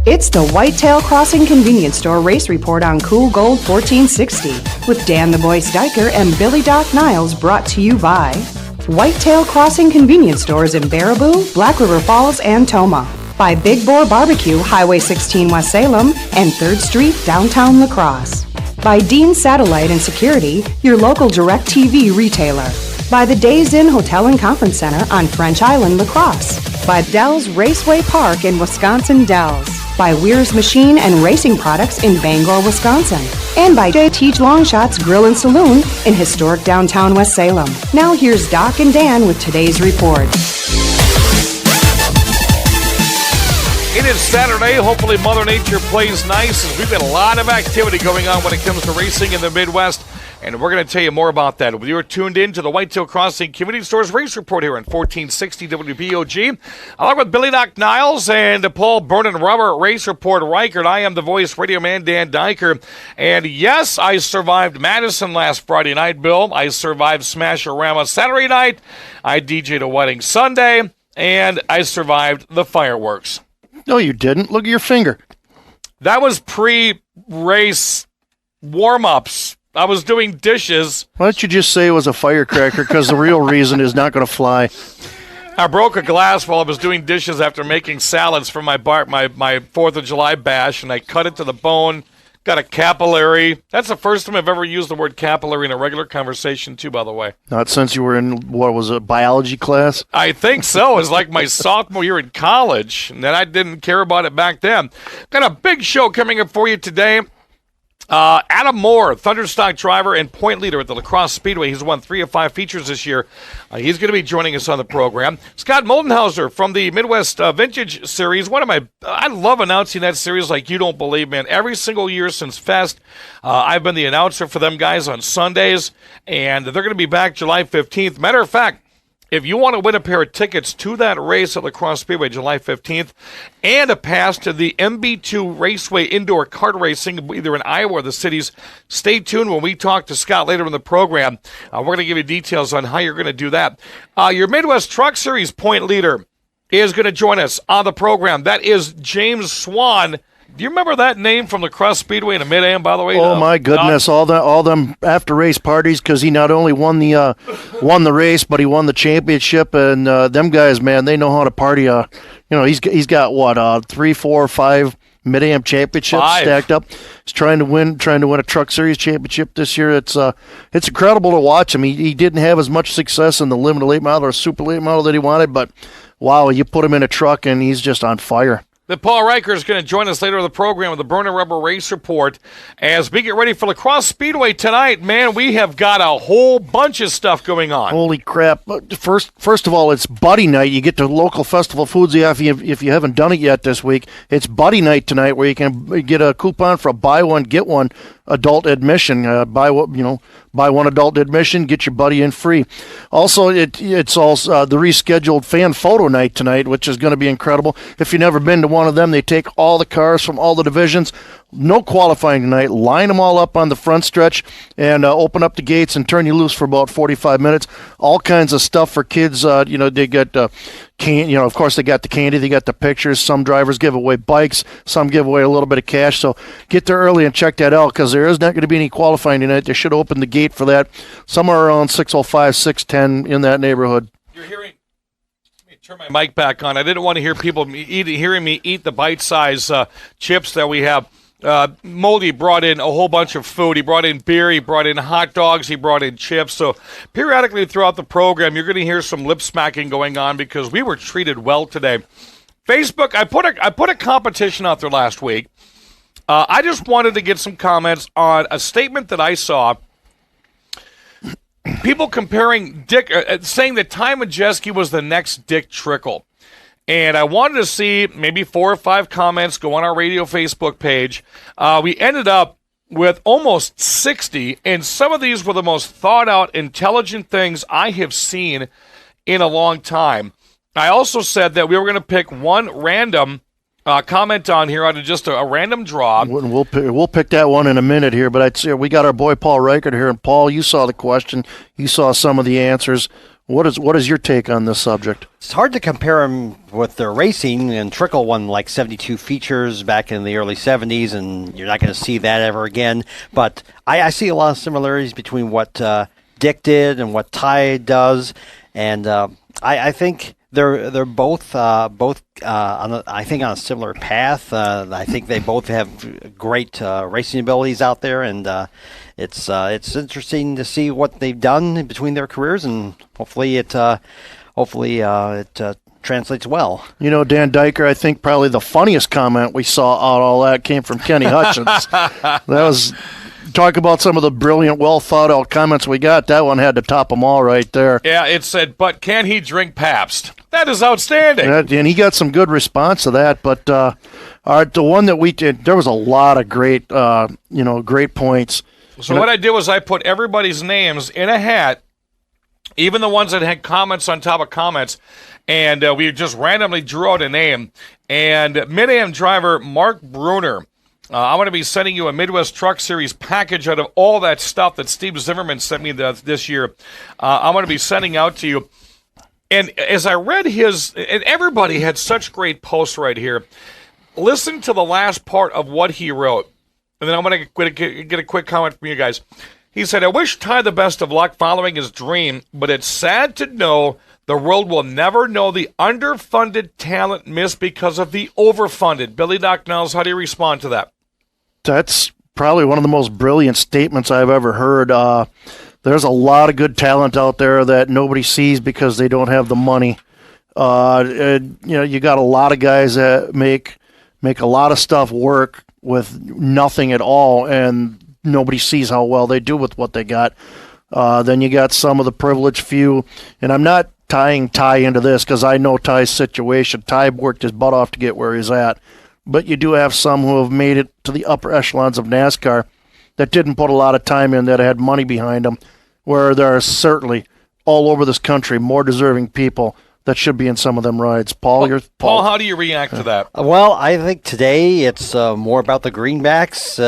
It's the Whitetail Crossing Convenience Store Race Report on Cool Gold 1460 with Dan the Voice Diker and Billy Doc Niles, brought to you by Whitetail Crossing Convenience Stores in Baraboo, Black River Falls, and Toma. By Big Boar Barbecue, Highway 16 West Salem, and 3rd Street, downtown La Crosse. By Dean Satellite and Security, your local DirecTV retailer. By the Days Inn Hotel and Conference Center on French Island, La Crosse. By Dells Raceway Park in Wisconsin Dells. By Weir's Machine and Racing Products in Bangor, Wisconsin. And by J. Teach Longshots Grill and Saloon in historic downtown West Salem. Now here's Doc and Dan with today's report. It is Saturday. Hopefully Mother Nature plays nice, as we've got a lot of activity going on when it comes to racing in the Midwest. And we're going to tell you more about that. You're tuned in to the Whitetail Crossing Community Stores Race Report here on 1460 WBOG. Along with Billy Doc Niles and Paul Burnin Rubber Race Report Reichert. I am the voice radio man, Dan Diker. And yes, I survived Madison last Friday night, Bill. I survived Smash-A-Rama Saturday night. I DJ'd a wedding Sunday. And I survived the fireworks. No, you didn't. Look at your finger. That was pre-race warm-ups. I was doing dishes. Why don't you just say it was a firecracker, because the real reason is not going to fly. I broke a glass while I was doing dishes after making salads for my 4th of July bash, and I cut it to the bone, got a capillary. That's the first time I've ever used the word capillary in a regular conversation, too, by the way. Not since you were in, what was it, biology class? I think so. It was like my sophomore year in college, and then I didn't care about it back then. Got a big show coming up for you today. Adam Moore, Thunderstock driver and point leader at the La Crosse Speedway. He's won 3 of 5 features this year. He's going to be joining us on the program. Scott Moldenhauser from the Midwest Vintage Series. I love announcing that series like you don't believe, man. Every single year since Fest, I've been the announcer for them guys on Sundays, and they're going to be back July 15th. Matter of fact, if you want to win a pair of tickets to that race at La Crosse Speedway July 15th and a pass to the MB2 Raceway Indoor Kart Racing, either in Iowa or the cities, stay tuned when we talk to Scott later in the program. We're going to give you details on how you're going to do that. Your Midwest Truck Series point leader is going to join us on the program. That is James Swan. Do you remember that name from La Crosse Speedway in the Mid-Am, by the way? Oh, my goodness, all them after-race parties, because he not only won the race, but he won the championship, and them guys, man, they know how to party. He's got, what, 3, 4, 5 Mid-Am championships stacked up. He's trying to win a Truck Series championship this year. It's incredible to watch him. He didn't have as much success in the limited late model or super late model that he wanted, but, wow, you put him in a truck, and he's just on fire. Paul Reichert is going to join us later in the program with the Burnin Rubber Race Report. As we get ready for La Crosse Speedway tonight, man, we have got a whole bunch of stuff going on. Holy crap. First of all, it's Buddy Night. You get to local festival foods if you haven't done it yet this week. It's Buddy Night tonight, where you can get a coupon for a buy one, get one adult admission. Buy one adult admission, get your buddy in free. Also, it's also the rescheduled fan photo night tonight, which is going to be incredible. If you've never been to one of them, they take all the cars from all the divisions. No qualifying tonight. Line them all up on the front stretch and open up the gates and turn you loose for about 45 minutes. All kinds of stuff for kids. They get of course they got the candy, they got the pictures. Some drivers give away bikes, some give away a little bit of cash. So get there early and check that out, because there is not going to be any qualifying tonight. They should open the gate for that somewhere around 6:05, 6:10 in that neighborhood. You're hearing. Turn my mic back on. I didn't want to hear people hearing me eat the bite-size chips that we have. Moldy brought in a whole bunch of food. He brought in beer, he brought in hot dogs, he brought in chips. So periodically throughout the program, you're going to hear some lip smacking going on, because we were treated well today. Facebook, I put a competition out there last week. I just wanted to get some comments on a statement that I saw. People comparing Dick, saying that Ty Majeski was the next Dick Trickle. And I wanted to see maybe 4 or 5 comments go on our radio Facebook page. We ended up with almost 60, and some of these were the most thought-out, intelligent things I have seen in a long time. I also said that we were going to pick one random comment on here out of just a random draw. We'll pick that one in a minute here, but I'd say we got our boy Paul Reichert here. And Paul, you saw the question. You saw some of the answers. What is your take on this subject? It's hard to compare them with their racing, and Trickle won like 72 features back in the early 70s, and you're not going to see that ever again. But I see a lot of similarities between what Dick did and what Ty does, and I think they're both on a similar path. I think they both have great racing abilities out there, and it's interesting to see what they've done between their careers, and hopefully it translates well. You know, Dan Diker, I think probably the funniest comment we saw out of all that came from Kenny Hutchins. That was, talk about some of the brilliant, well-thought-out comments we got. That one had to top them all right there. Yeah, it said, but can he drink Pabst? That is outstanding. And he got some good response to that. But the one that we did, there was a lot of great, great points. So what I did was I put everybody's names in a hat, even the ones that had comments on top of comments, and we just randomly drew out a name. And Mid-Am driver Mark Bruner, I'm going to be sending you a Midwest Truck Series package out of all that stuff that Steve Zimmerman sent me this year. I'm going to be sending out to you. And as I read his, and everybody had such great posts right here, listen to the last part of what he wrote. And then I'm going to get a quick comment from you guys. He said, I wish Ty the best of luck following his dream, but it's sad to know the world will never know the underfunded talent missed because of the overfunded. Billy Doc Niles, how do you respond to that? That's probably one of the most brilliant statements I've ever heard. There's a lot of good talent out there that nobody sees because they don't have the money. You got a lot of guys that make a lot of stuff work with nothing at all, and nobody sees how well they do with what they got. Then you got some of the privileged few, and I'm not tying Ty into this because I know Ty's situation. Ty worked his butt off to get where he's at, but you do have some who have made it to the upper echelons of NASCAR that didn't put a lot of time in, that had money behind them, where there are certainly all over this country more deserving people that should be in some of them rides. Paul, Paul, how do you react to that? Well, I think today it's more about the greenbacks,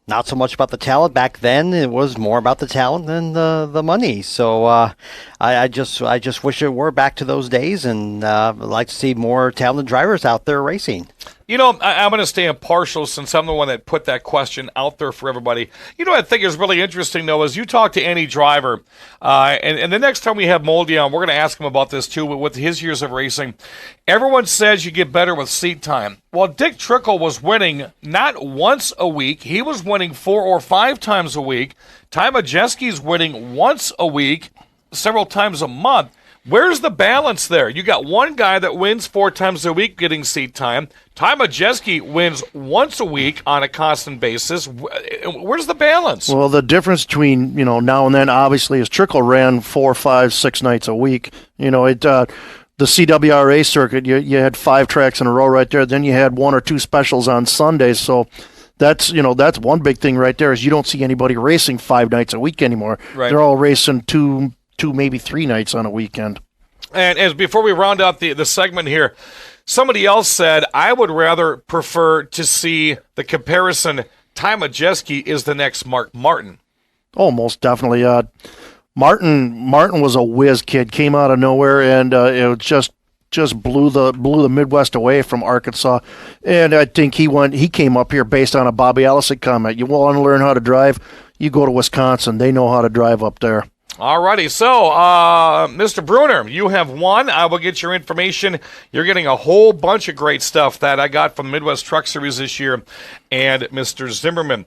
not so much about the talent. Back then, it was more about the talent than the money. So I just wish it were back to those days, and I'd like to see more talented drivers out there racing. You know, I'm going to stay impartial since I'm the one that put that question out there for everybody. You know what I think is really interesting, though, is you talk to any driver, and the next time we have Moldy on, we're going to ask him about this, too, with his years of racing. Everyone says you get better with seat time. Well, Dick Trickle was winning not once a week. He was winning 4 or 5 times a week. Ty Majeski's winning once a week, several times a month. Where's the balance there? You got one guy that wins 4 times a week getting seat time. Ty Majeski wins once a week on a constant basis. Where's the balance? Well, the difference between, now and then, obviously, is Trickle ran 4, 5, 6 nights a week. The CWRA circuit, you had 5 tracks in a row right there. Then you had 1 or 2 specials on Sundays. So that's one big thing right there, is you don't see anybody racing 5 nights a week anymore. Right. They're all racing 2, maybe 3 nights on a weekend. And as before we round out the segment here, somebody else said, I would rather prefer to see the comparison. Ty Majeski is the next Mark Martin. Oh, most definitely. Martin was a whiz kid, came out of nowhere, and it just blew the Midwest away from Arkansas. And I think he came up here based on a Bobby Allison comment. You want to learn how to drive, you go to Wisconsin. They know how to drive up there. All righty. So, Mr. Bruner, you have won. I will get your information. You're getting a whole bunch of great stuff that I got from the Midwest Truck Series this year and Mr. Zimmerman.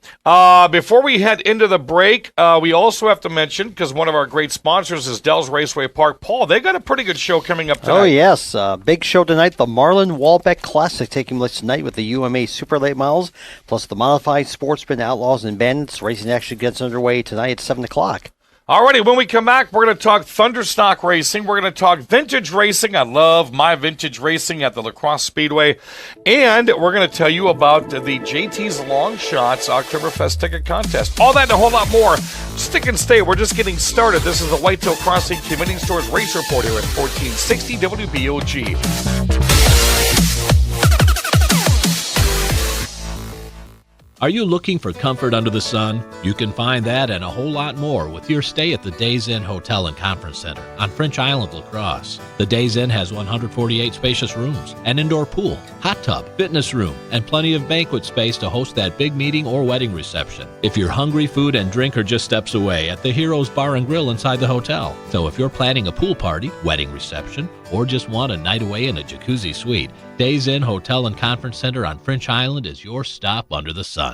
Before we head into the break, we also have to mention, because one of our great sponsors is Dell's Raceway Park. Paul, they got a pretty good show coming up tonight. Oh, yes. Big show tonight. The Marlin Walbeck Classic taking place tonight with the UMA Super Late Models, plus the Modified Sportsman Outlaws and Bandits. Racing actually gets underway tonight at 7 o'clock. Alrighty, when we come back, we're going to talk Thunderstock racing. We're going to talk vintage racing. I love my vintage racing at the La Crosse Speedway. And we're going to tell you about the JT's Long Shots Oktoberfest ticket contest. All that and a whole lot more. Stick and stay. We're just getting started. This is the Whitetail Crossing Convenience Stores Race Report here at 1460 WBOG. Are you looking for comfort under the sun? You can find that and a whole lot more with your stay at the Days Inn Hotel and Conference Center on French Island, La Crosse. The Days Inn has 148 spacious rooms, an indoor pool, hot tub, fitness room, and plenty of banquet space to host that big meeting or wedding reception. If you're hungry, food and drink are just steps away at the Heroes Bar and Grill inside the hotel. So if you're planning a pool party, wedding reception, or just want a night away in a jacuzzi suite, Days Inn Hotel and Conference Center on French Island is your stop under the sun.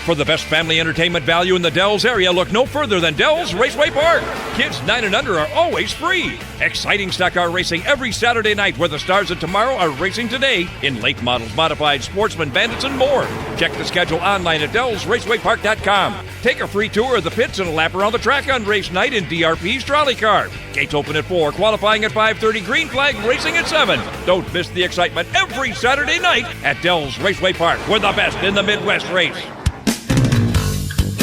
For the best family entertainment value in the Dells area, look no further than Dells Raceway Park. Kids 9 and under are always free. Exciting stock car racing every Saturday night where the stars of tomorrow are racing today in late models, modified, sportsman, bandits, and more. Check the schedule online at DellsRacewayPark.com. Take a free tour of the pits and a lap around the track on race night in DRP's trolley car. Gates open at 4, qualifying at 5:30, green flag racing at 7. Don't miss the excitement every Saturday night at Dells Raceway Park, where the best in the Midwest race.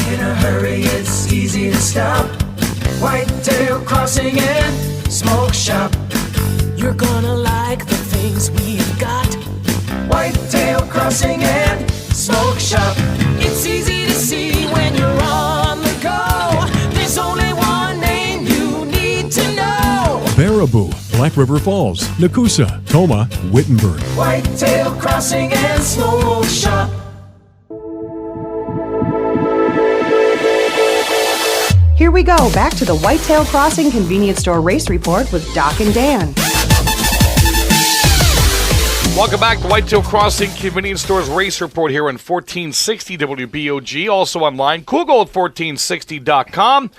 In a hurry, it's easy to stop. Whitetail Crossing and Smoke Shop. You're gonna like the things we've got. Whitetail Crossing and Smoke Shop. It's easy to see when you're on the go. There's only one name you need to know. Baraboo, Black River Falls, Nakusa, Toma, Wittenberg. Whitetail Crossing and Smoke Shop. Here we go, back to the Whitetail Crossing Convenience Store Race Report with Doc and Dan. Welcome back to Whitetail Crossing Convenience Stores Race Report here on 1460 WBOG. Also online, CoolGold1460.com.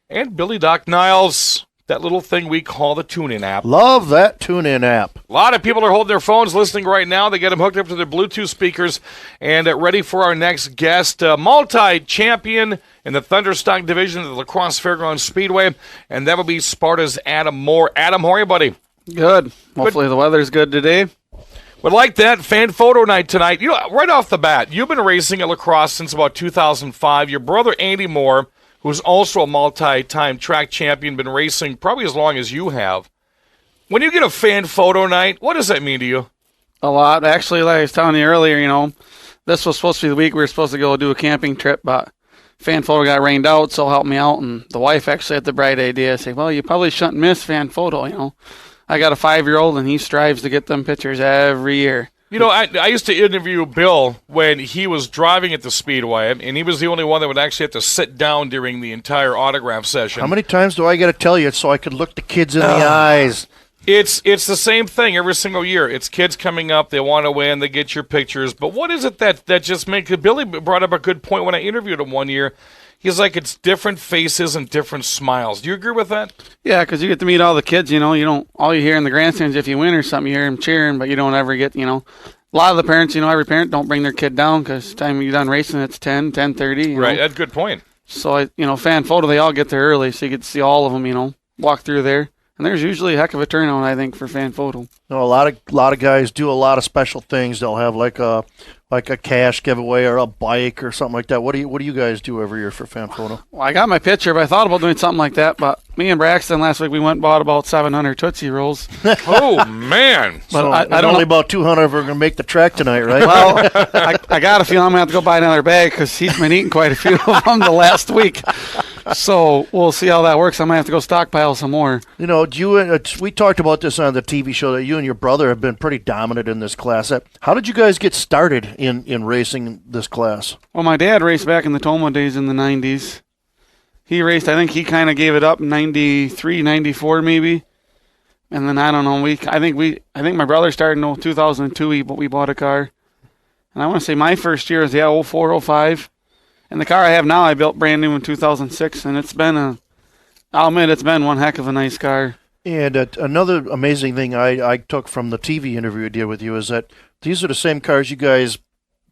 And Billy Doc Niles, that little thing we call the TuneIn app. Love that TuneIn app. A lot of people are holding their phones listening right now. They get them hooked up to their Bluetooth speakers and ready for our next guest, multi-champion in the Thunderstock division of the La Crosse Fairgrounds Speedway, and that will be Sparta's Adam Moore. Adam, how are you, buddy? Good. Hopefully the weather's good today. Would like that. Fan photo night tonight. You know, right off the bat, you've been racing at La Crosse since about 2005. Your brother, Andy Moore, who's also a multi-time track champion, been racing probably as long as you have. When you get a fan photo night, what does that mean to you? A lot. Actually, like I was telling you earlier, this was supposed to be the week we were supposed to go do a camping trip, but fan photo got rained out, so help me out. And the wife actually had the bright idea. Say, well, you probably shouldn't miss fan photo, I got a 5-year-old, and he strives to get them pictures every year. I used to interview Bill when he was driving at the Speedway, and he was the only one that would actually have to sit down during the entire autograph session. How many times do I got to tell you so I could look the kids in the eyes? It's the same thing every single year. It's kids coming up, they want to win, they get your pictures. But what is it that just makes it? Billy brought up a good point when I interviewed him one year. He's like, it's different faces and different smiles. Do you agree with that? Yeah, because you get to meet all the kids, you don't, all you hear in the grandstands, if you win or something, you hear them cheering, but you don't ever get, a lot of the parents, every parent don't bring their kid down because time you're done racing, it's 10:30. Right, that's a good point. So, fan photo, they all get there early, so you get to see all of them, walk through there. And there's usually a heck of a turnout, I think, for fan photo. No, a lot of guys do a lot of special things. They'll have like a cash giveaway or a bike or something like that. What do you guys do every year for fan photo? Well, I got my picture, but I thought about doing something like that. But me and Braxton last week, we went and bought about 700 Tootsie Rolls. Oh, man. But so I don't only about 200 of them are going to make the track tonight, right? Well, I got a feeling I'm going to have to go buy another bag because he's been eating quite a few of them the last week. So we'll see how that works. I might have to go stockpile some more. We talked about this on the TV show that you and your brother have been pretty dominant in this class. How did you guys get started in racing this class? Well, my dad raced back in the Toma days in the 90s. He raced, I think he kind of gave it up in 93, 94 maybe. And then I don't know, I think my brother started in 2002, we bought a car. And I want to say my first year was 04, 05. And the car I have now, I built brand new in 2006, and I'll admit, it's been one heck of a nice car. And another amazing thing I took from the TV interview I did with you is that these are the same cars you guys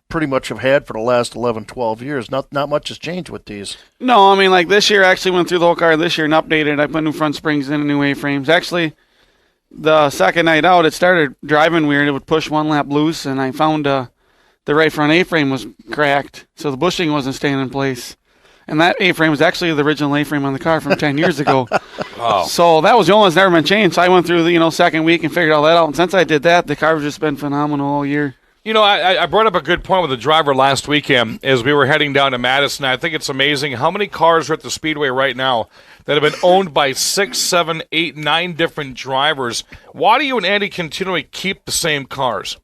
pretty much have had for the last 11, 12 years. Not much has changed with these. No, like this year, I actually went through the whole car this year and updated. I put new front springs in and new A-frames. Actually, the second night out, it started driving weird. It would push one lap loose, and I found the right front A-frame was cracked, so the bushing wasn't staying in place. And that A-frame was actually the original A-frame on the car from 10 years ago. Wow. So that was the only one that's never been changed. So I went through the second week and figured all that out. And since I did that, the car has just been phenomenal all year. You know, I brought up a good point with the driver last weekend as we were heading down to Madison. I think it's amazing how many cars are at the Speedway right now that have been owned by 6, 7, 8, 9 different drivers. Why do you and Andy continually keep the same cars?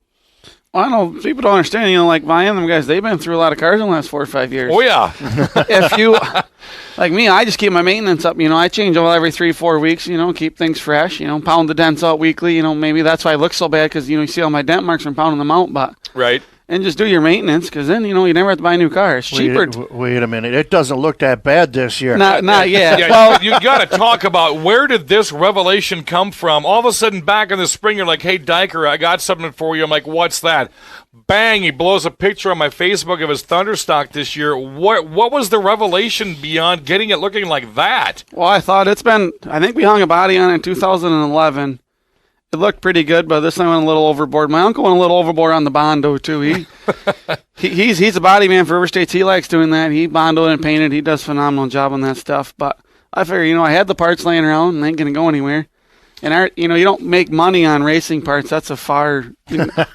Well, I know people don't understand, like my and them guys, they've been through a lot of cars in the last 4 or 5 years. Oh, yeah. If you, like me, I just keep my maintenance up. I change oil every 3-4 weeks, keep things fresh, pound the dents out weekly. Maybe that's why I look so bad because, you see all my dent marks from pounding them out. But right. And just do your maintenance because then, you never have to buy a new car. It's cheaper. Wait a minute. It doesn't look that bad this year. Not yet. Yeah, well, you got to talk about where did this revelation come from? All of a sudden, back in the spring, you're like, hey, Diker, I got something for you. I'm like, what's that? Bang, he blows a picture on my Facebook of his Thunderstock this year. What was the revelation beyond getting it looking like that? Well, I think we hung a body on it in 2011. It looked pretty good, but this time I went a little overboard. My uncle went a little overboard on the Bondo, too. He's a body man for River States. He likes doing that. He Bondoed and painted. He does a phenomenal job on that stuff. But I figure, I had the parts laying around and ain't going to go anywhere. And, you don't make money on racing parts. That's a far...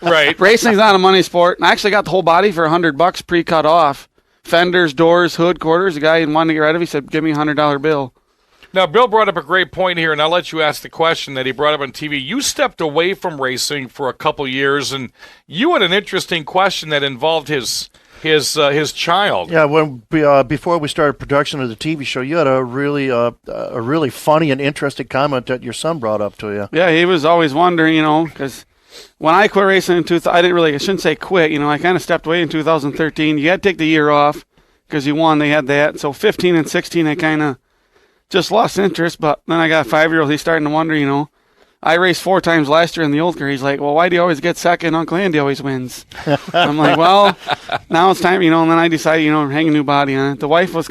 Right. Racing's not a money sport. And I actually got the whole body for $100 pre-cut off. Fenders, doors, hood, quarters. The guy wanted to get rid of it. He said, give me a $100 bill. Now, Bill brought up a great point here, and I'll let you ask the question that he brought up on TV. You stepped away from racing for a couple years, and you had an interesting question that involved his child. Yeah, before we started production of the TV show, you had a really funny and interesting comment that your son brought up to you. Yeah, he was always wondering, because when I quit racing in I shouldn't say quit, I kind of stepped away in 2013. You had to take the year off because you won. They had that. So 15 and 16, I kind of just lost interest, but then I got a 5-year-old. He's starting to wonder, I raced 4 times last year in the old car. He's like, well, why do you always get second? Uncle Andy always wins. I'm like, well, now it's time, and then I decided, hang a new body on it. The wife was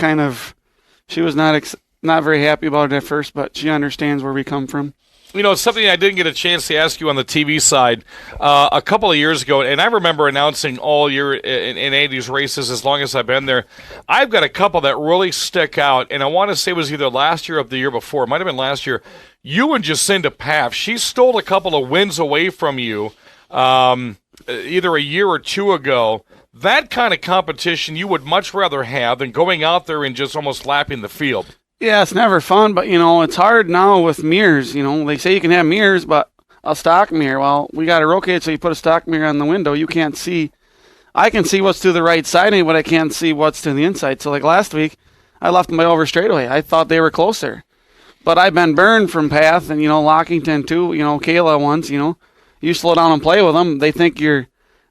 she was not very happy about it at first, but she understands where we come from. It's something I didn't get a chance to ask you on the TV side a couple of years ago, and I remember announcing all year in Andy's races as long as I've been there. I've got a couple that really stick out, and I want to say it was either last year or the year before. It might have been last year. You and Jacinda Paff, she stole a couple of wins away from you either a year or 2 ago. That kind of competition you would much rather have than going out there and just almost lapping the field. Yeah, it's never fun, but, it's hard now with mirrors. They say you can have mirrors, but a stock mirror, well, we got to rotate so you put a stock mirror on the window. You can't see. I can see what's to the right side, but I can't see what's to the inside. So, like last week, I left them by over straightaway. I thought they were closer. But I've been burned from Path and, Lockington too, Kayla once, you slow down and play with them. They think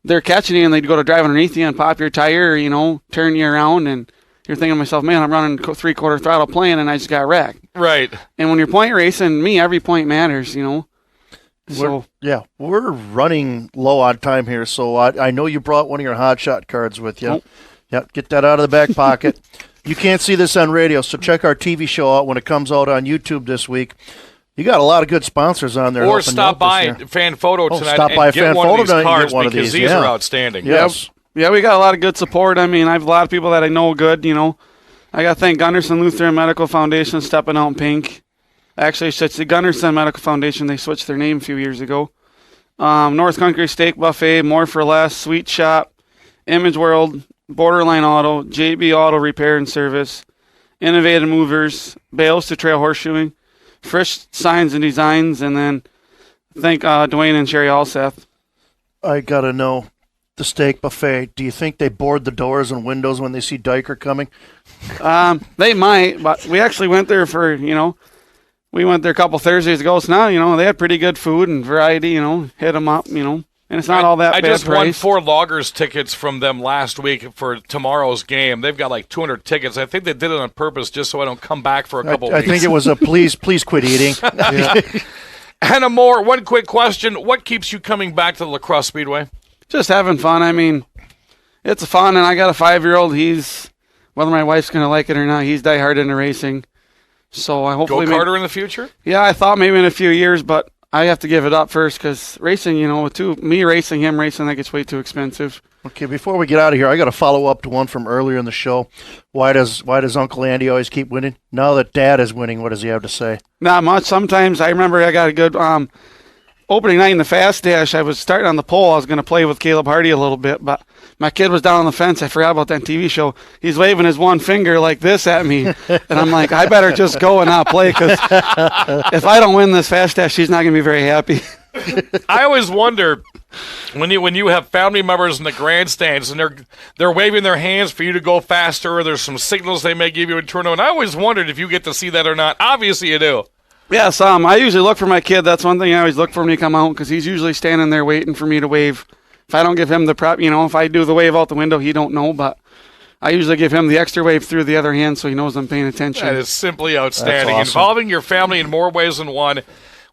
they're catching you and they go to drive underneath you and pop your tire, or, turn you around and you're thinking to myself, man, I'm running 3/4 throttle playing and I just got wrecked. Right. And when you're point racing, every point matters, So we're running low on time here, so I know you brought one of your hot shot cards with you. Nope. Yeah, get that out of the back pocket. You can't see this on radio, so check our TV show out when it comes out on YouTube this week. You got a lot of good sponsors on there. Or stop by Fan Photo tonight stop by and get Fan one Photo of these cards one because of these. these are outstanding. Yes. Yeah, we got a lot of good support. I have a lot of people that I know good, I got to thank Gunderson Lutheran Medical Foundation stepping out in pink. Actually, it's the Gunderson Medical Foundation. They switched their name a few years ago. North Country Steak Buffet, More for Less, Sweet Shop, Image World, Borderline Auto, JB Auto Repair and Service, Innovative Movers, Bales to Trail Horseshoeing, Frisch Signs and Designs, and then thank Dwayne and Sherry Alseth. I got to know, the steak buffet, do you think they board the doors and windows when they see Diker coming? They might, but we actually went there for, we went there a couple Thursdays ago. So now, they had pretty good food and variety, hit them up, and it's not all that bad. I just won price. 4 loggers tickets from them last week for tomorrow's game. They've got like 200 tickets. I think they did it on purpose just so I don't come back for a couple weeks. I think it was a please quit eating. Yeah. Hannah Moore, one quick question. What keeps you coming back to the La Crosse Speedway? Just having fun. It's fun, and I got a 5-year-old. He's, whether my wife's going to like it or not, he's diehard into racing. So I hopefully go-karter in the future? Yeah, I thought maybe in a few years, but I have to give it up first because racing, me racing, him racing, that gets way too expensive. Okay, before we get out of here, I got to follow up to one from earlier in the show. Why does Uncle Andy always keep winning? Now that Dad is winning, what does he have to say? Not much. Sometimes I remember I got a good opening night in the Fast Dash, I was starting on the pole. I was going to play with Caleb Hardy a little bit, but my kid was down on the fence. I forgot about that TV show. He's waving his one finger like this at me, and I'm like, I better just go and not play, because if I don't win this Fast Dash, she's not going to be very happy. I always wonder when you have family members in the grandstands and they're waving their hands for you to go faster, or there's some signals they may give you in turn. And I always wondered if you get to see that or not. Obviously, you do. Yes, I usually look for my kid. That's one thing I always look for when he come out, because he's usually standing there waiting for me to wave. If I don't give him the prep, if I do the wave out the window, he don't know, but I usually give him the extra wave through the other hand so he knows I'm paying attention. That is simply outstanding. That's awesome. Involving your family in more ways than one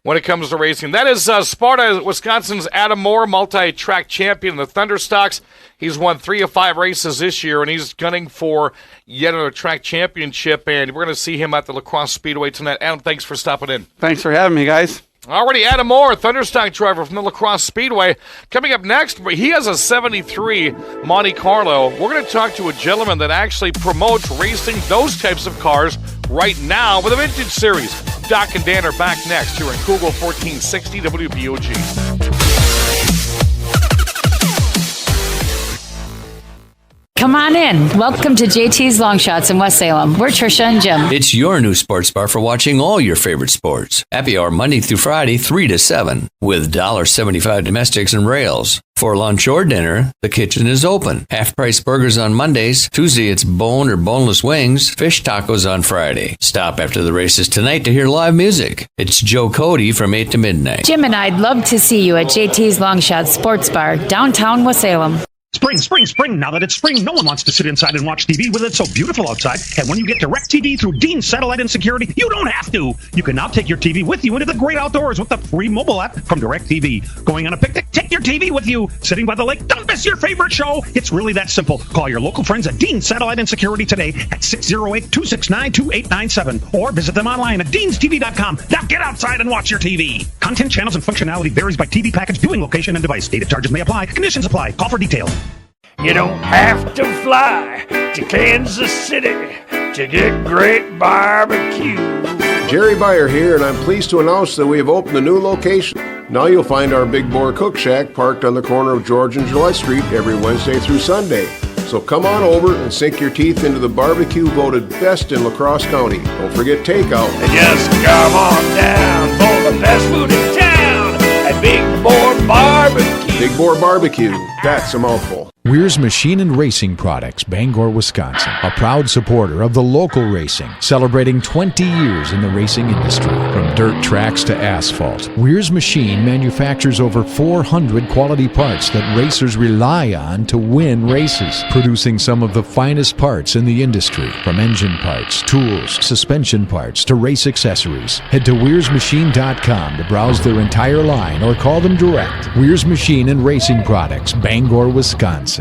when it comes to racing. That is Sparta, Wisconsin's Adam Moore, multi-track champion in the Thunderstocks. He's won 3 of 5 races this year, and he's gunning for yet another track championship, and we're going to see him at the La Crosse Speedway tonight. Adam, thanks for stopping in. Thanks for having me, guys. Already Adam Moore, Thunderstock driver from the La Crosse Speedway. Coming up next, he has a 73 Monte Carlo. We're going to talk to a gentleman that actually promotes racing those types of cars right now with a vintage series. Doc and Dan are back next here in Cool Gold 1460 WBOG. Come on in. Welcome to JT's Long Shots in West Salem. We're Trisha and Jim. It's your new sports bar for watching all your favorite sports. Happy hour Monday through Friday, 3 to 7, with $1.75 domestics and rails. For lunch or dinner, the kitchen is open. Half-price burgers on Mondays. Tuesday, it's bone or boneless wings. Fish tacos on Friday. Stop after the races tonight to hear live music. It's Joe Cody from 8 to midnight. Jim and I'd love to see you at JT's Long Shots Sports Bar, downtown West Salem. Spring, spring, spring. Now that it's spring, no one wants to sit inside and watch TV with it so beautiful outside. And when you get DirecTV through Dean's Satellite and Security, you don't have to. You can now take your TV with you into the great outdoors with the free mobile app from DirecTV. Going on a picnic? Take your TV with you. Sitting by the lake? Don't miss your favorite show. It's really that simple. Call your local friends at Dean's Satellite and Security today at 608-269-2897 or visit them online at deanstv.com. Now get outside and watch your TV. Content, channels, and functionality varies by TV package, viewing location, and device. Data charges may apply. Conditions apply. Call for details. You don't have to fly to Kansas City to get great barbecue. Jerry Beyer here, and I'm pleased to announce that we have opened a new location. Now you'll find our Big Boar Cook Shack parked on the corner of George and Gillette Street every Wednesday through Sunday. So come on over and sink your teeth into the barbecue voted best in La Crosse County. Don't forget takeout. And just come on down for the best food in town at Big Boar Barbecue. Big Boar Barbecue, that's a mouthful. Weir's Machine and Racing Products, Bangor, Wisconsin. A proud supporter of the local racing, celebrating 20 years in the racing industry. From dirt tracks to asphalt, Weir's Machine manufactures over 400 quality parts that racers rely on to win races, producing some of the finest parts in the industry. From engine parts, tools, suspension parts, to race accessories. Head to Weir'sMachine.com to browse their entire line or call them direct. Weir's Machine and Racing Products, Bangor, Wisconsin.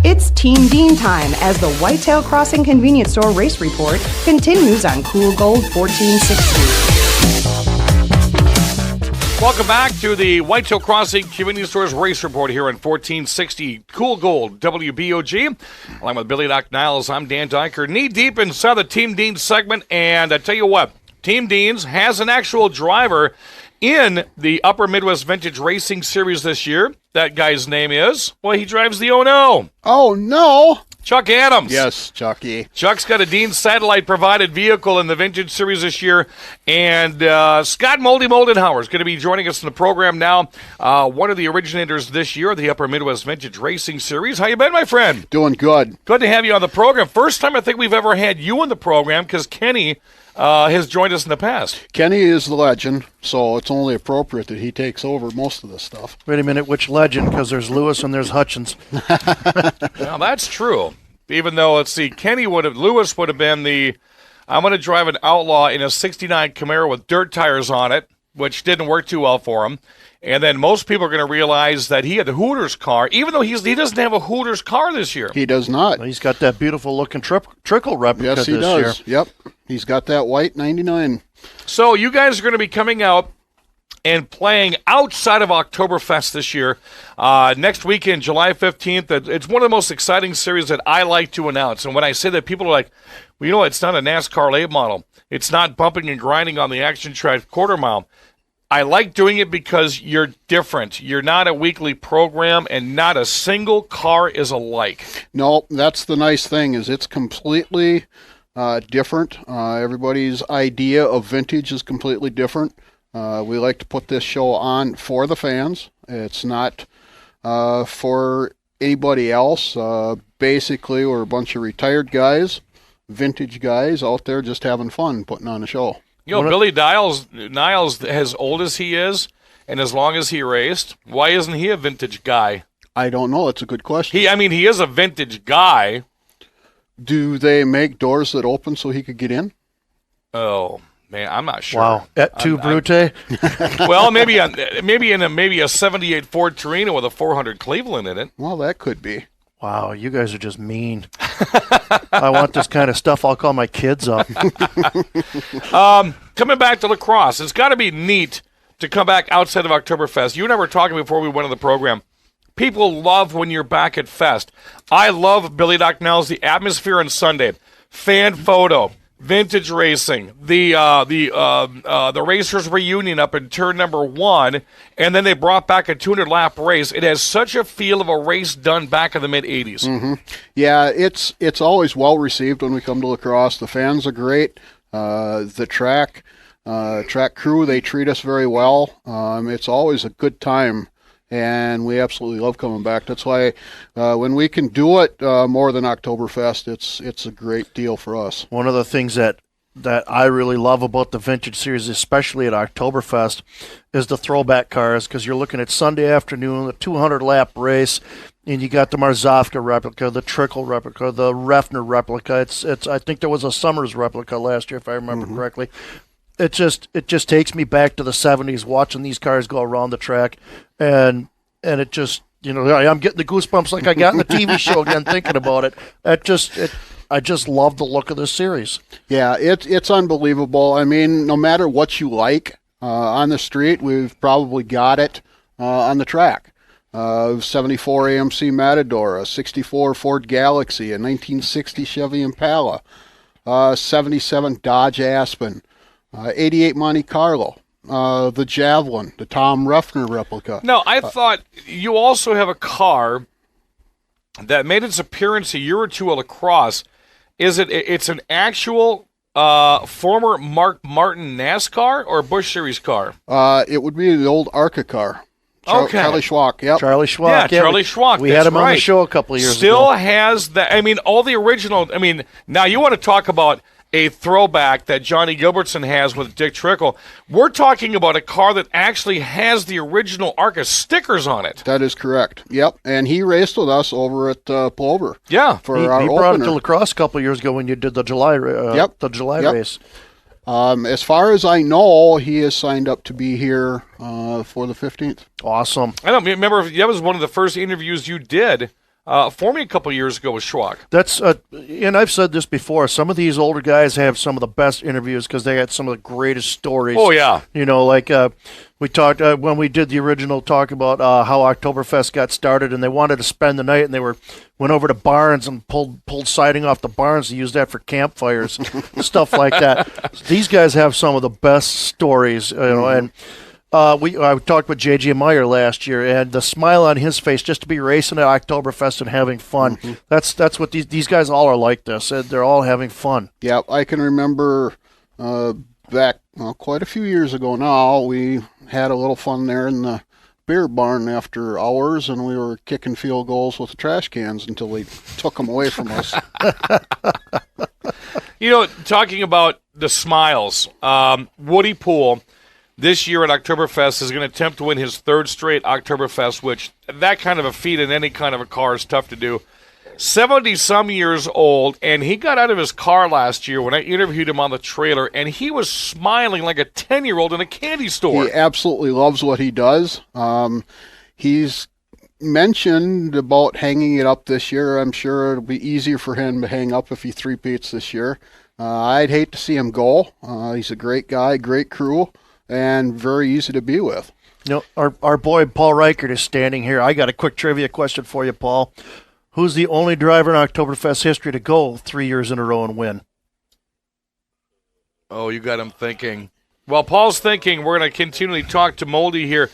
It's Team Dean time as the Whitetail Crossing Convenience Store Race Report continues on Cool Gold 1460. Welcome back to the Whitetail Crossing Convenience Stores Race Report here on 1460 Cool Gold WBOG. Along with Billy Doc Niles, I'm Dan Dyker. Knee deep inside the Team Dean segment, and I tell you what, Team Dean's has an actual driver in the Upper Midwest Vintage Racing Series this year. That guy's name is, well, he drives the Oh No. Oh no! Chuck Adams. Yes, Chucky. Chuck's got a Dean Satellite-provided vehicle in the Vintage Series this year, and Scott Moldenhauer is going to be joining us in the program now. One of the originators this year of the Upper Midwest Vintage Racing Series. How you been, my friend? Doing good. Good to have you on the program. First time I think we've ever had you on the program, because Kenny has joined us in the past. Kenny is the legend, so it's only appropriate that he takes over most of this stuff. Wait a minute, which legend? Because there's Lewis and there's Hutchins. Now, that's true. Even though, let's see, Lewis would have been I'm going to drive an Outlaw in a 69 Camaro with dirt tires on it, which didn't work too well for him. And then most people are going to realize that he had the Hooters car, even though he doesn't have a Hooters car this year. He does not. Well, he's got that beautiful-looking trickle replica this year. Yes, he does. Yep. He's got that white 99. So you guys are going to be coming out and playing outside of Oktoberfest this year. Next weekend, July 15th, it's one of the most exciting series that I like to announce. And when I say that, people are like, well, you know, it's not a NASCAR late model. It's not bumping and grinding on the action track quarter mile. I like doing it because you're different. You're not a weekly program, and not a single car is alike. No, that's the nice thing, is it's completely different. Everybody's idea of vintage is completely different. We like to put this show on for the fans. It's not for anybody else. Basically, we're a bunch of retired guys, vintage guys out there just having fun putting on a show. You know, Billy Niles, as old as he is and as long as he raced, why isn't he a vintage guy? I don't know. That's a good question. He is a vintage guy. Do they make doors that open so he could get in? Oh, man, I'm not sure. Wow. Et tu, Brute? Well, maybe a 78 Ford Torino with a 400 Cleveland in it. Well, that could be. Wow, you guys are just mean. I want this kind of stuff. I'll call my kids up. Coming back to lacrosse, it's got to be neat to come back outside of Oktoberfest. You and I were talking before we went on the program. People love when you're back at Fest. I love Billy Doc Nell's the atmosphere on Sunday, fan photo, vintage racing, the racers reunion up in turn number 1, and then they brought back a 200-lap race. It has such a feel of a race done back in the mid-'80s. Mm-hmm. Yeah, it's always well received when we come to lacrosse. The fans are great. The track crew, they treat us very well. It's always a good time, and we absolutely love coming back. That's why when we can do it more than Oktoberfest, it's a great deal for us. One of the things that I really love about the Vintage Series, especially at Oktoberfest, is the throwback cars, because you're looking at Sunday afternoon, the 200-lap race, and you got the Marzovka replica, the Trickle replica, the Refner replica. It's I think there was a Summers replica last year, if I remember correctly. It just takes me back to the 70s, watching these cars go around the track, and it just, you know, I'm getting the goosebumps like I got in the TV show again thinking about it. I just love the look of this series. Yeah, it's unbelievable. I mean, no matter what you like on the street, we've probably got it on the track. 74 AMC Matador, a 64 Ford Galaxy, a 1960 Chevy Impala, 77 Dodge Aspen, 88 Monte Carlo, the Javelin, the Tom Refner replica. No, I thought you also have a car that made its appearance a year or two at lacrosse. It's an actual former Mark Martin NASCAR or Busch Series car? It would be the old ARCA car. Okay. Charlie Schwak, yep. Charlie Schwak. Yeah, Charlie Schwak. We had him on the show a couple of years ago. Still has that. I mean, all the original. I mean, now you want to talk about a throwback that Johnny Gilbertson has with Dick Trickle. We're talking about a car that actually has the original ARCA stickers on it. That is correct. Yep, and he raced with us over at Plover. Yeah, for he our brought opener. it to lacrosse a couple of years ago when you did the July race. As far as I know, he is signed up to be here for the 15th. Awesome. I don't remember if that was one of the first interviews you did for me a couple of years ago with Schwak. That's and I've said this before. Some of these older guys have some of the best interviews because they got some of the greatest stories. Oh yeah, you know, like we talked when we did the original talk about how Oktoberfest got started, and they wanted to spend the night, and they went over to barns and pulled siding off the barns to use that for campfires, stuff like that. These guys have some of the best stories, you know, and. I talked with J.J. Meyer last year, and the smile on his face just to be racing at Oktoberfest and having fun. That's what these guys all are like this. They're all having fun. Yeah, I can remember back quite a few years ago now, we had a little fun there in the beer barn after hours, and we were kicking field goals with the trash cans until they took them away from us. You know, talking about the smiles, Woody Poole this year at Oktoberfest is going to attempt to win his third straight Oktoberfest, which that kind of a feat in any kind of a car is tough to do. 70-some years old, and he got out of his car last year when I interviewed him on the trailer, and he was smiling like a 10-year-old in a candy store. He absolutely loves what he does. He's mentioned about hanging it up this year. I'm sure it'll be easier for him to hang up if he three-peats this year. I'd hate to see him go. He's a great guy, great crew, and very easy to be with. You know, our boy Paul Reichert is standing here. I got a quick trivia question for you, Paul. Who's the only driver in Oktoberfest history to go 3 years in a row and win? Oh, you got him thinking. Well, Paul's thinking. We're going to continually talk to Moldy here.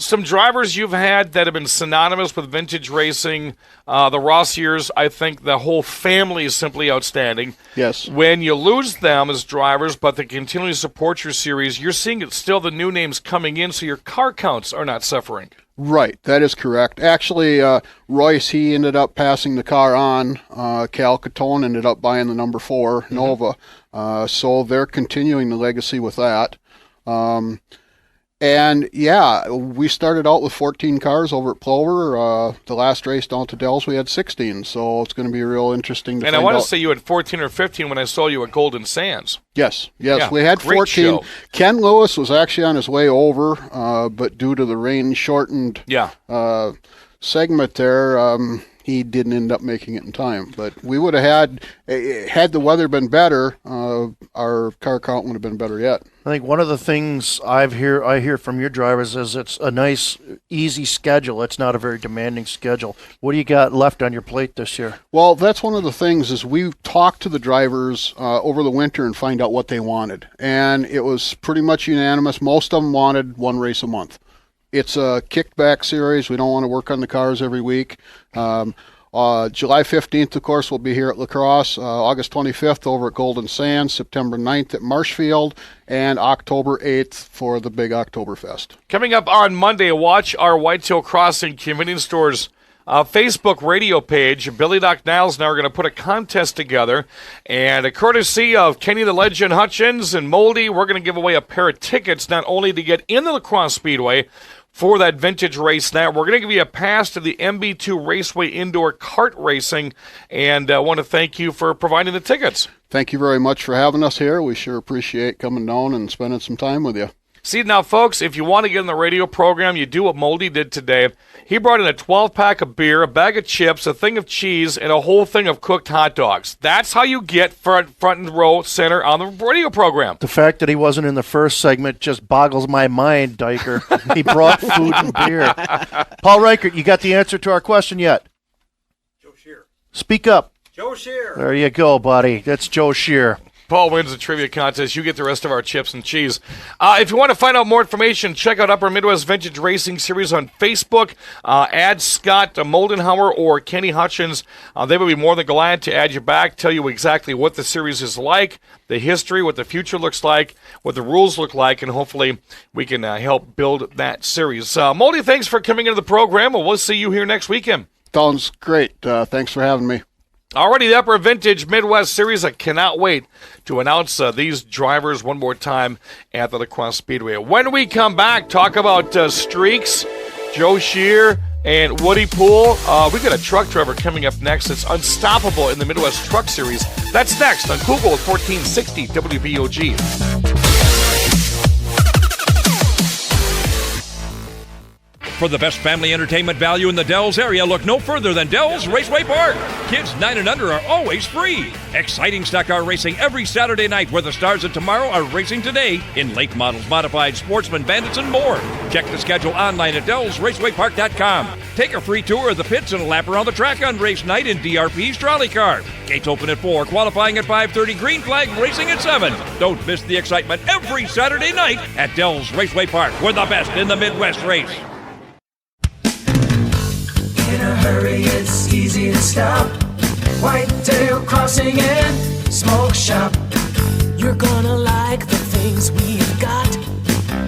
Some drivers you've had that have been synonymous with vintage racing. The Rossiers, I think the whole family is simply outstanding. Yes. When you lose them as drivers, but they continually support your series, you're seeing it still the new names coming in, so your car counts are not suffering. Right, that is correct. Actually, Royce, he ended up passing the car on. Cal Catone ended up buying the number 4 Nova. So they're continuing the legacy with that. And yeah, we started out with 14 cars over at Plover. The last race down to Dells, we had 16. So it's going to be real interesting to find out. And I want to say you had 14 or 15 when I saw you at Golden Sands. Yes, Yeah, we had great 14. show. Ken Lewis was actually on his way over, but due to the rain-shortened segment there, he didn't end up making it in time. But we would have had the weather been better, our car count would have been better yet. I think one of the things I hear from your drivers is it's a nice, easy schedule. It's not a very demanding schedule. What do you got left on your plate this year? Well, that's one of the things is we talked to the drivers over the winter and find out what they wanted. And it was pretty much unanimous. Most of them wanted one race a month. It's a kickback series. We don't want to work on the cars every week. July 15th, of course, we'll be here at La Crosse. August 25th over at Golden Sands. September 9th at Marshfield. And October 8th for the big Oktoberfest. Coming up on Monday, watch our Whitetail Crossing Convenience Stores Facebook radio page. Billy Doc Niles and I are going to put a contest together. And a courtesy of Kenny the Legend Hutchins and Moldy, we're going to give away a pair of tickets not only to get in the La Crosse Speedway for that vintage race night, we're going to give you a pass to the MB2 Raceway Indoor Kart Racing. And I want to thank you for providing the tickets. Thank you very much for having us here. We sure appreciate coming down and spending some time with you. See, now, folks, if you want to get in the radio program, you do what Moldy did today. He brought in a 12-pack of beer, a bag of chips, a thing of cheese, and a whole thing of cooked hot dogs. That's how you get front and row center on the radio program. The fact that he wasn't in the first segment just boggles my mind, Diker. He brought food and beer. Paul Reichert, you got the answer to our question yet? Joe Shear. Speak up. Joe Shear. There you go, buddy. That's Joe Shear. Paul wins the trivia contest. You get the rest of our chips and cheese. If you want to find out more information, check out Upper Midwest Vintage Racing Series on Facebook. Add Scott Moldenhauer or Kenny Hutchins. They will be more than glad to add you back, tell you exactly what the series is like, the history, what the future looks like, what the rules look like, and hopefully we can help build that series. Moldy, thanks for coming into the program, and we'll see you here next weekend. Sounds great. Thanks for having me. Already the Upper Vintage Midwest Series. I cannot wait to announce these drivers one more time at the La Crosse Speedway. When we come back, talk about streaks, Joe Shear, and Woody Poole. We got a truck driver coming up next that's unstoppable in the Midwest Truck Series. That's next on Cool Gold 1460 WBOG. For the best family entertainment value in the Dells area, look no further than Dells Raceway Park. Kids 9 and under are always free. Exciting stock car racing every Saturday night where the stars of tomorrow are racing today in late models, modified, sportsman, bandits, and more. Check the schedule online at DellsRacewayPark.com. Take a free tour of the pits and a lap around the track on race night in DRP's trolley car. Gates open at 4, qualifying at 5:30, green flag racing at 7. Don't miss the excitement every Saturday night at Dells Raceway Park. We're the best in the Midwest race. In a hurry, it's easy to stop. Whitetail Crossing and Smoke Shop. You're gonna like the things we've got.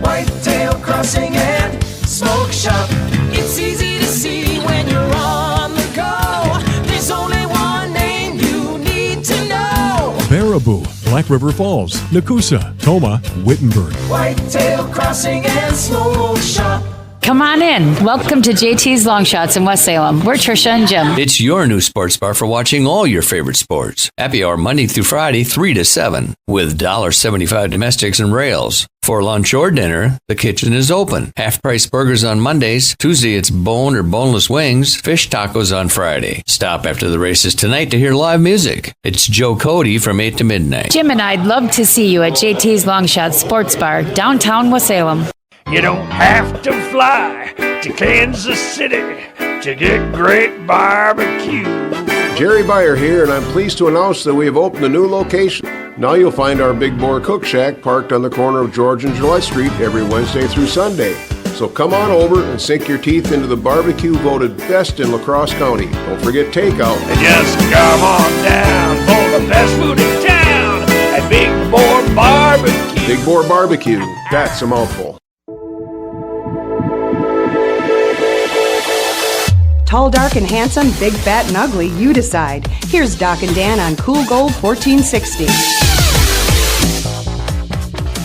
Whitetail Crossing and Smoke Shop. It's easy to see when you're on the go. There's only one name you need to know. Baraboo, Black River Falls, Nakusa, Toma, Wittenberg. Whitetail Crossing and Smoke Shop. Come on in. Welcome to JT's Long Shots in West Salem. We're Trisha and Jim. It's your new sports bar for watching all your favorite sports. Happy hour Monday through Friday, 3 to 7, with $1.75 domestics and rails. For lunch or dinner, the kitchen is open. Half-price burgers on Mondays. Tuesday, it's bone or boneless wings. Fish tacos on Friday. Stop after the races tonight to hear live music. It's Joe Cody from 8 to midnight. Jim and I'd love to see you at JT's Long Shots Sports Bar, downtown West Salem. You don't have to fly to Kansas City to get great barbecue. Jerry Beyer here, and I'm pleased to announce that we have opened a new location. Now you'll find our Big Bore Cook Shack parked on the corner of George and July Street every Wednesday through Sunday. So come on over and sink your teeth into the barbecue voted best in La Crosse County. Don't forget takeout. And just come on down for the best food in town at Big Bore Barbecue. Big Bore Barbecue, that's a mouthful. Tall, dark, and handsome, big, fat, and ugly, you decide. Here's Doc and Dan on Cool Gold 1460.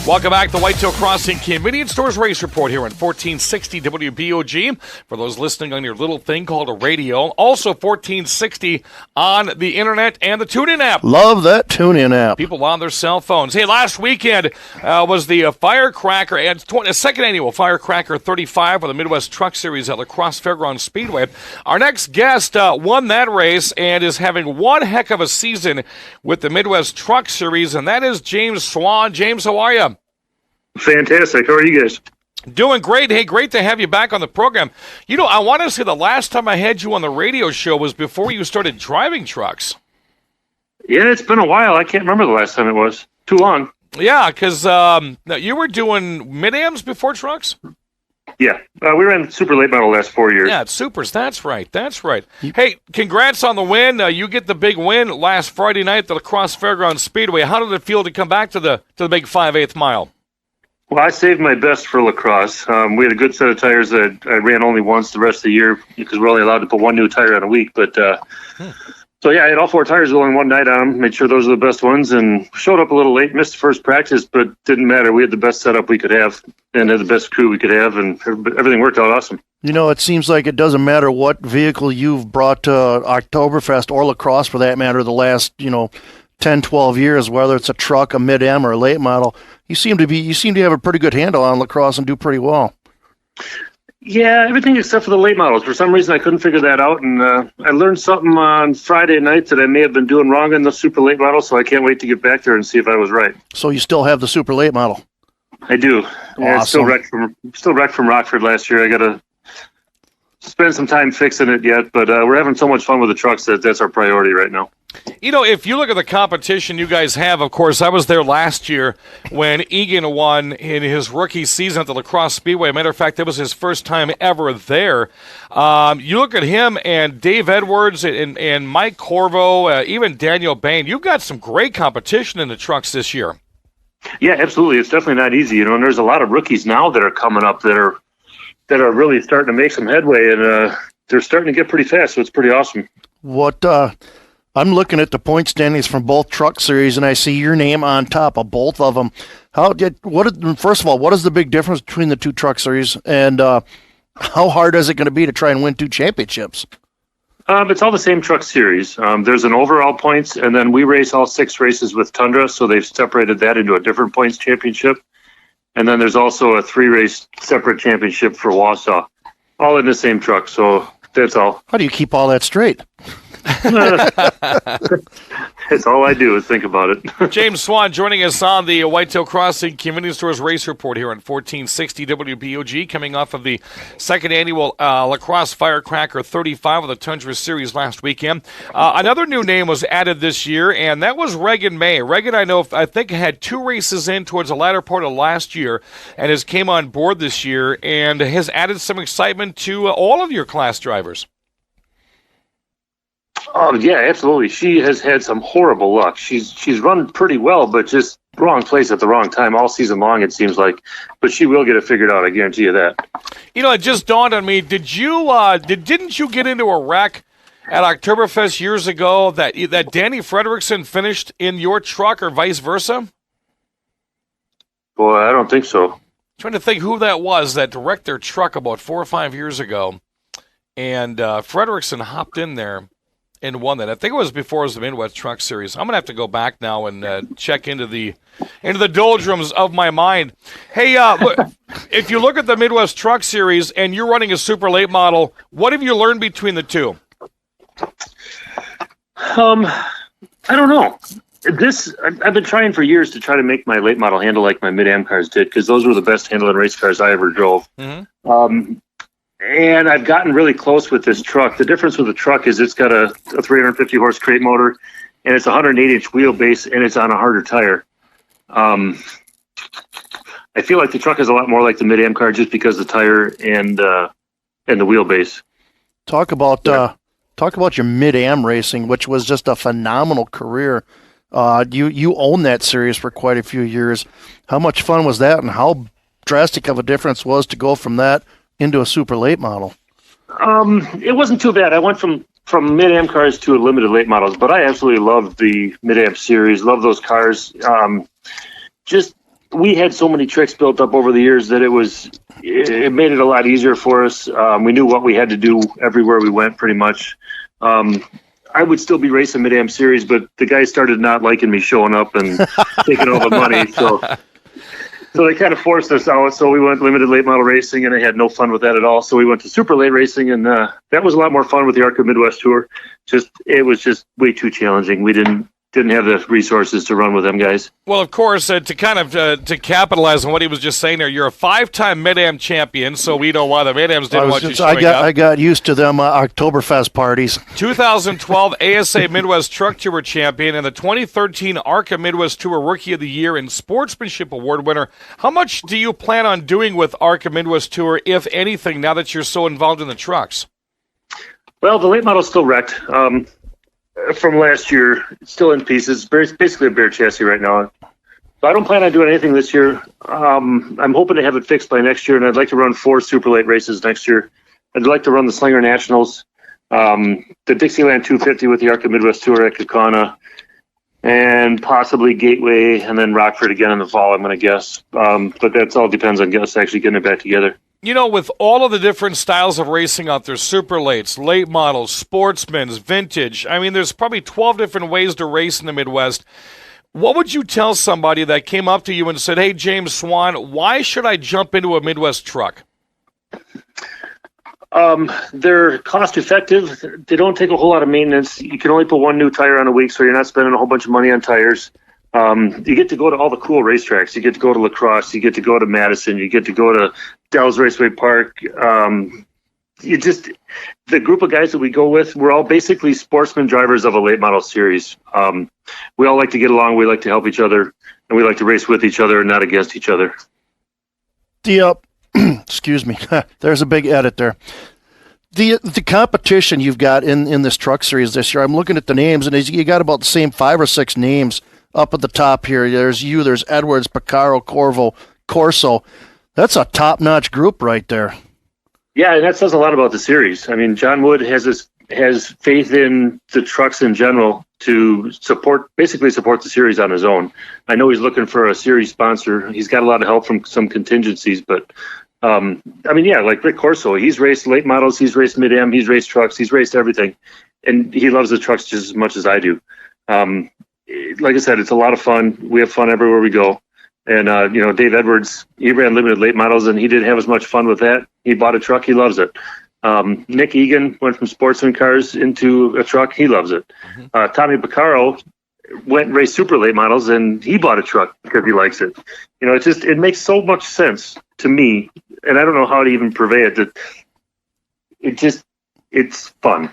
Welcome back to Whitetail Crossing Convenience Stores Race Report here on 1460 WBOG. For those listening on your little thing called a radio, also 1460 on the internet and the TuneIn app. Love that TuneIn app. People on their cell phones. Hey, last weekend was the Firecracker, second annual Firecracker 35 for the Midwest Truck Series at La Crosse Fairgrounds Speedway. Our next guest won that race and is having one heck of a season with the Midwest Truck Series, and that is James Swan. James, how are you? Fantastic. How are you guys? Doing great. Hey, great to have you back on the program. You know, I want to say the last time I had you on the radio show was before you started driving trucks. Yeah, it's been a while. I can't remember the last time it was. Too long. Yeah, because you were doing mid-ams before trucks? Yeah. We ran Super Late Model the last 4 years. Yeah, it's Supers. That's right. That's right. Hey, congrats on the win. You get the big win last Friday night at the La Crosse Fairgrounds Speedway. How did it feel to come back to the big 5/8 mile? Well, I saved my best for La Crosse. We had a good set of tires that I ran only once the rest of the year because we're only allowed to put one new tire on a week. But so, yeah, I had all 4 tires going one night on them, made sure those were the best ones, and showed up a little late, missed the first practice, but didn't matter. We had the best setup we could have and had the best crew we could have, and everything worked out awesome. You know, it seems like it doesn't matter what vehicle you've brought to Oktoberfest or La Crosse, for that matter, the last, 10, 12 years, whether it's a truck, a mid-M, or a late model. You seem to have a pretty good handle on La Crosse and do pretty well. Yeah, everything except for the late models. For some reason, I couldn't figure that out, and I learned something on Friday night that I may have been doing wrong in the super late model, so I can't wait to get back there and see if I was right. So you still have the super late model? I do. Awesome. Yeah, still wrecked from Rockford last year. I got to spend some time fixing it yet, but we're having so much fun with the trucks that's our priority right now. You know, if you look at the competition you guys have, of course, I was there last year when Egan won in his rookie season at the La Crosse Speedway. Matter of fact, that was his first time ever there. You look at him and Dave Edwards and Mike Corvo, even Daniel Bain. You've got some great competition in the trucks this year. Yeah, absolutely. It's definitely not easy, and there's a lot of rookies now that are coming up that are really starting to make some headway, and they're starting to get pretty fast, so it's pretty awesome. I'm looking at the point standings from both truck series, and I see your name on top of both of them. First of all, what is the big difference between the two truck series, and how hard is it going to be to try and win 2 championships? It's all the same truck series. There's an overall points, and then we race all 6 races with Tundra, so they've separated that into a different points championship. And then there's also a 3-race separate championship for Wausau, all in the same truck. So that's all. How do you keep all that straight? That's all I do is think about it. James Swan joining us on the Whitetail Crossing Convenience Stores Race Report here on 1460 WBOG, coming off of the second annual La Crosse Firecracker 35 of the Tundra Series last weekend. Another new name was added this year, and that was Reagan May. Reagan, I think had 2 races in towards the latter part of last year and has came on board this year and has added some excitement to all of your class drivers. Oh, yeah, absolutely. She has had some horrible luck. She's run pretty well, but just wrong place at the wrong time all season long, it seems like. But she will get it figured out, I guarantee you that. It just dawned on me, didn't you get into a wreck at Oktoberfest years ago that Danny Frederickson finished in your truck or vice versa? Boy, I don't think so. I'm trying to think who that was that wrecked their truck about 4 or 5 years ago. And Frederickson hopped in there and won that. I think it was before it was the Midwest Truck Series. I'm going to have to go back now and check into the doldrums of my mind. Hey, if you look at the Midwest Truck Series and you're running a super late model, what have you learned between the two? I don't know. I've been trying for years to try to make my late model handle like my mid-am cars did, because those were the best handling race cars I ever drove. Mm-hmm. And I've gotten really close with this truck. The difference with the truck is it's got a 350 horse crate motor, and it's a 108-inch wheelbase, and it's on a harder tire. I feel like the truck is a lot more like the mid-am car just because the tire and the wheelbase. Talk about your mid-am racing, which was just a phenomenal career. You owned that series for quite a few years. How much fun was that, and how drastic of a difference was to go from that into a super late model? It wasn't too bad. I went from mid-am cars to limited late models, but I absolutely loved the mid-am series. Love those cars. We had so many tricks built up over the years that it made it a lot easier for us. We knew what we had to do everywhere we went, pretty much. I would still be racing mid-am series, but the guys started not liking me showing up and taking all the money. So they kind of forced us out. So we went limited late model racing, and I had no fun with that at all. So we went to super late racing, and that was a lot more fun with the ARCA Midwest Tour. It was just way too challenging. We didn't have the resources to run with them guys. Well, of course, to capitalize on what he was just saying there, you're a 5-time Mid-Am champion, so we know why the Mid-Ams didn't want you showing up. I got used to them Oktoberfest parties. 2012 ASA Midwest Truck Tour champion and the 2013 ARCA Midwest Tour Rookie of the Year and Sportsmanship Award winner. How much do you plan on doing with ARCA Midwest Tour, if anything, now that you're so involved in the trucks? Well, the late model's still wrecked. From last year, it's still in pieces. It's basically a bare chassis right now. So I don't plan on doing anything this year. I'm hoping to have it fixed by next year, and I'd like to run 4 super late races next year. I'd like to run the Slinger Nationals, the Dixieland 250 with the ARCA Midwest Tour at Kaukauna, and possibly Gateway, and then Rockford again in the fall, I'm going to guess. But that all depends on us actually getting it back together. You know, with all of the different styles of racing out there, super lates, late models, sportsmen's, vintage, I mean, there's probably 12 different ways to race in the Midwest. What would you tell somebody that came up to you and said, hey, James Swan, why should I jump into a Midwest truck? They're cost effective. They don't take a whole lot of maintenance. You can only put 1 new tire on a week, so you're not spending a whole bunch of money on tires. You get to go to all the cool racetracks. You get to go to La Crosse. You get to go to Madison. You get to go to Dells Raceway Park. The group of guys that we go with, we're all basically sportsman drivers of a late model series. We all like to get along. We like to help each other, and we like to race with each other and not against each other. Excuse me. There's a big edit there. The competition you've got in this truck series this year, I'm looking at the names, and you got about the same 5 or 6 names up at the top here. There's Edwards, Picaro, Corso. That's a top-notch group right there. Yeah, and that says a lot about the series. I mean, John Wood has faith in the trucks in general to basically support the series on his own. I know he's looking for a series sponsor. He's got a lot of help from some contingencies, but like Rick Corso, he's raced late models, he's raced mid-am, he's raced trucks, he's raced everything, and he loves the trucks just as much as I do. Like I said, it's a lot of fun. We have fun everywhere we go. And, Dave Edwards, he ran limited late models, and he didn't have as much fun with that. He bought a truck. He loves it. Nick Egan went from sportsman cars into a truck. He loves it. Tommy Picaro went and raced super late models, and he bought a truck because he likes it. It makes so much sense to me, and I don't know how to even purvey it. It's fun.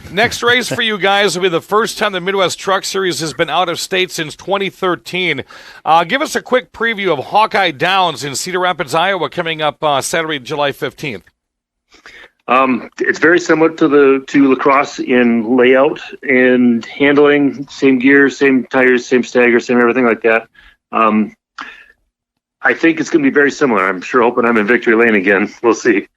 Next race for you guys will be the first time the Midwest Truck Series has been out of state since 2013. Give us a quick preview of Hawkeye Downs in Cedar Rapids, Iowa, coming up Saturday, July 15th. It's very similar to La Crosse in layout and handling. Same gear, same tires, same stagger, same everything like that. I think it's going to be very similar. I'm sure hoping I'm in victory lane again. We'll see.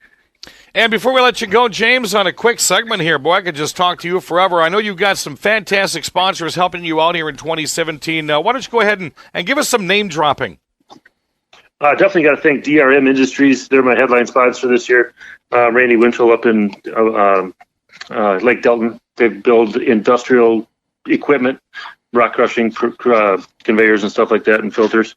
And before we let you go, James, on a quick segment here, boy, I could just talk to you forever. I know you've got some fantastic sponsors helping you out here in 2017. Why don't you go ahead and give us some name dropping? Definitely got to thank DRM Industries. They're my headline sponsor this year. Randy Winchell up in Lake Delton. They build industrial equipment, rock crushing, conveyors and stuff like that, and filters.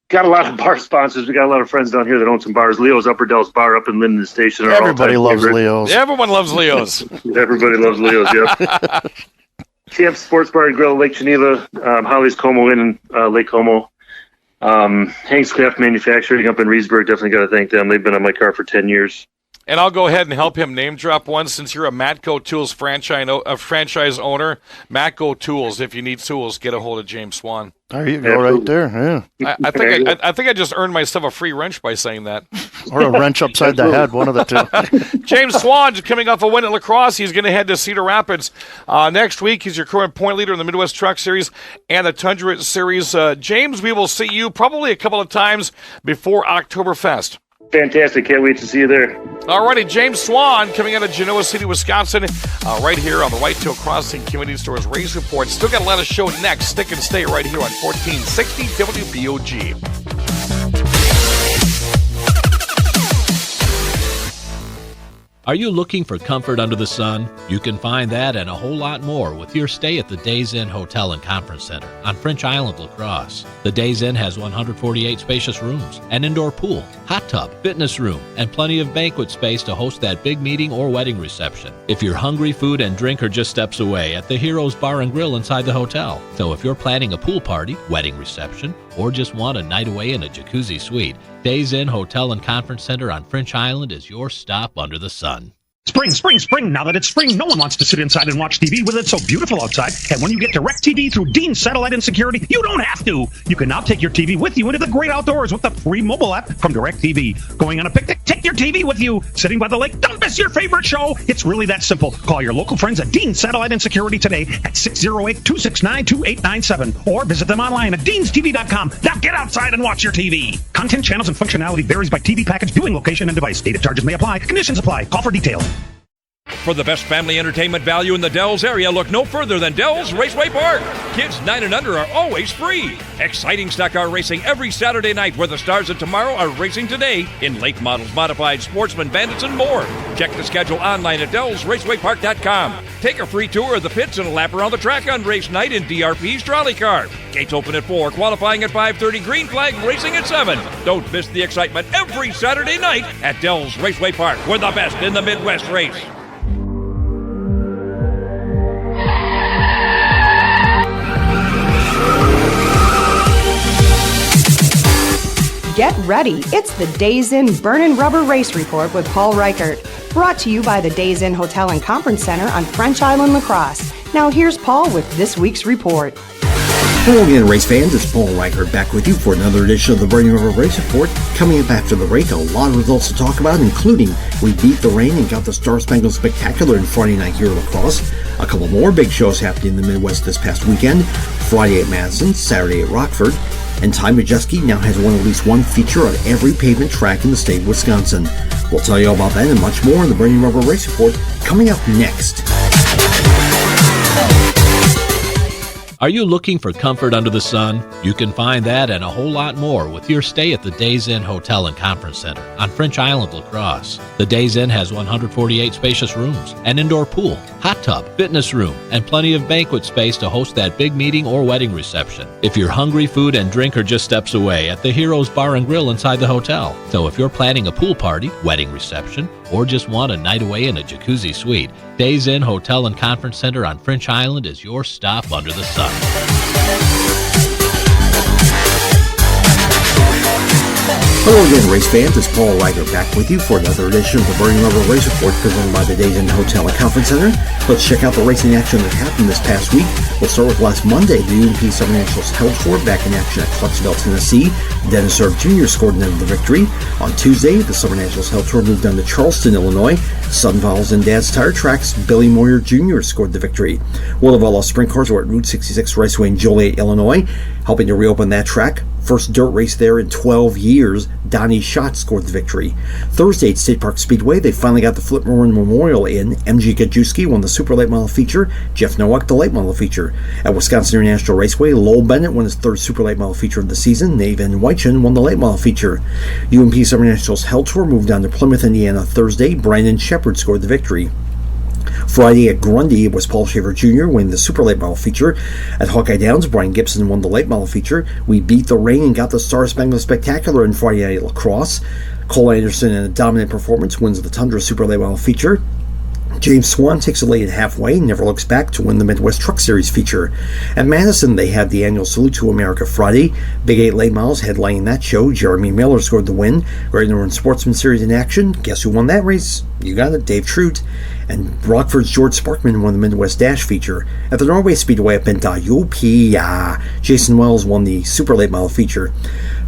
Got a lot of bar sponsors. We got a lot of friends down here that own some bars. Leo's Upper Dells Bar up in Linden Station. Everybody loves Leo's. Everyone loves Leo's. Everybody loves Leo's, yep. Camp Sports Bar and Grill, Lake Geneva, Holly's Como Inn in Lake Como. Hank's Craft Manufacturing up in Reedsburg, definitely got to thank them. They've been on my car for 10 years. And I'll go ahead and help him name drop one since you're a Matco Tools franchise owner. Matco Tools, if you need tools, get a hold of James Swan. There you go, right there. Yeah. I think I just earned myself a free wrench by saying that. Or a wrench upside the head, one of the two. James Swan, coming off a win at La Crosse. He's going to head to Cedar Rapids next week. He's your current point leader in the Midwest Truck Series and the Tundra Series. James, we will see you probably a couple of times before Oktoberfest. Fantastic. Can't wait to see you there. All righty, James Swan coming out of Genoa City, Wisconsin, right here on the Whitetail Crossing Convenience Stores Race Report. Still got a lot of show next. Stick and stay right here on 1460 WBOG. Are you looking for comfort under the sun? You can find that and a whole lot more with your stay at the Days Inn Hotel and Conference Center on French Island, La Crosse. The Days Inn has 148 spacious rooms, an indoor pool, hot tub, fitness room, and plenty of banquet space to host that big meeting or wedding reception. If you're hungry, food and drink are just steps away at the Heroes Bar and Grill inside the hotel. So if you're planning a pool party, wedding reception, or just want a night away in a jacuzzi suite, Days Inn Hotel and Conference Center on French Island is your stop under the sun. Spring, spring, spring. Now that it's spring, no one wants to sit inside and watch TV with it so beautiful outside. And when you get DirecTV through Dean Satellite and Security, you don't have to. You can now take your TV with you into the great outdoors with the free mobile app from DirecTV. Going on a picnic? Take your TV with you. Sitting by the lake? Don't miss your favorite show. It's really that simple. Call your local friends at Dean Satellite and Security today at 608-269-2897 or visit them online at deanstv.com. Now get outside and watch your TV. Content, channels, and functionality varies by TV package, viewing location, and device. Data charges may apply. Conditions apply. Call for details. For the best family entertainment value in the Dells area, look no further than Dells Raceway Park. Kids 9 and under are always free. Exciting stock car racing every Saturday night where the stars of tomorrow are racing today in late models, modified, sportsman, bandits, and more. Check the schedule online at DellsRacewayPark.com. Take a free tour of the pits and a lap around the track on race night in DRP's trolley car. Gates open at 4, qualifying at 5:30, green flag racing at 7. Don't miss the excitement every Saturday night at Dells Raceway Park. We're the best in the Midwest race. Get ready. It's the Days Inn Burnin' Rubber Race Report with Paul Reichert. Brought to you by the Days Inn Hotel and Conference Center on French Island, La Crosse. Now here's Paul with this week's report. Hello again, race fans. It's Paul Reichert back with you for another edition of the Burnin' Rubber Race Report. Coming up after the break, a lot of results to talk about, including we beat the rain and got the Star Spangled Spectacular in Friday night here at La Crosse. A couple more big shows happening in the Midwest this past weekend. Friday at Madison, Saturday at Rockford. And Ty Majeski now has won at least one feature on every pavement track in the state of Wisconsin. We'll tell you all about that and much more in the Burnin' Rubber Race Report coming up next. Are you looking for comfort under the sun? You can find that and a whole lot more with your stay at the Days Inn Hotel and Conference Center on French Island, La Crosse. The Days Inn has 148 spacious rooms, an indoor pool, hot tub, fitness room, and plenty of banquet space to host that big meeting or wedding reception. If you're hungry, food and drink are just steps away at the Heroes Bar and Grill inside the hotel. So if you're planning a pool party, wedding reception, or just want a night away in a jacuzzi suite, Days Inn Hotel and Conference Center on French Island is your stop under the sun. Hello again, race fans. It's Paul Reichert back with you for another edition of the Burnin' Rubber Race Report presented by the Days Inn Hotel and Conference Center. Let's check out the racing action that happened this past week. We'll start with last Monday. The UMP Summer Nationals held for back in action at Clarksville, Tennessee. Dennis Erb Jr. scored the victory. On Tuesday, the Summer Nationals held tour moved on to Charleston, Illinois. Sunval's and Dad's Tire Tracks, Billy Moyer Jr. scored the victory. Willowville Sprint Cars were at Route 66 Raceway in Joliet, Illinois, helping to reopen that track. First dirt race there in 12 years, Donnie Schott scored the victory. Thursday at State Park Speedway, they finally got the Flip Morin Memorial in. MG Gajewski won the Super Late Model Feature, Jeff Nowak the Late Model Feature. At Wisconsin International Raceway, Lowell Bennett won his third Super Late Model Feature of the season. Nave Van Weichen won the Late Model Feature. UMP Summer Nationals Hell Tour moved on to Plymouth, Indiana Thursday. Brandon Shepard scored the victory. Friday at Grundy, it was Paul Shaver Jr. winning the Super Late Model Feature. At Hawkeye Downs, Brian Gibson won the Late Model Feature. We beat the rain and got the Star Spangled Spectacular in Friday night at La Crosse. Cole Anderson in a dominant performance wins the Tundra Super Late Model Feature. James Swan takes a lead at halfway and never looks back to win the Midwest Truck Series feature. At Madison, they had the annual Salute to America Friday. Big 8 late models headlining that show. Jeremy Miller scored the win. Great Northern Sportsman Series in action. Guess who won that race? You got it, Dave Trout. And Rockford's George Sparkman won the Midwest Dash feature. At the Norway Speedway at Benta, Jason Wells won the Super Late Model feature.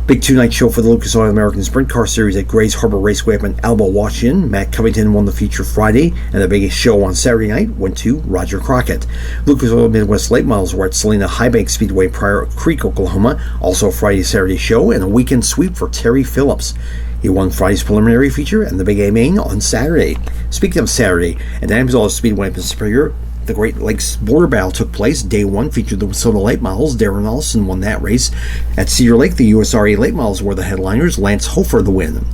Big two-night show for the Lucas Oil American Sprint Car Series at Grays Harbor Raceway up in Alba, Washington. Matt Covington won the feature Friday, and the biggest show on Saturday night went to Roger Crockett. Lucas Oil Midwest Late Models were at Salina High Bank Speedway, Pryor Creek, Oklahoma. Also a Friday-Saturday show and a weekend sweep for Terry Phillips. He won Friday's preliminary feature and the Big A main on Saturday. Speaking of Saturday, at Amsoil Speedway in Superior, the Great Lakes Border Battle took place. Day 1 featured the Wissota Late Models. Darren Allison won that race. At Cedar Lake, the USRA Late Models were the headliners. Lance Hofer the win.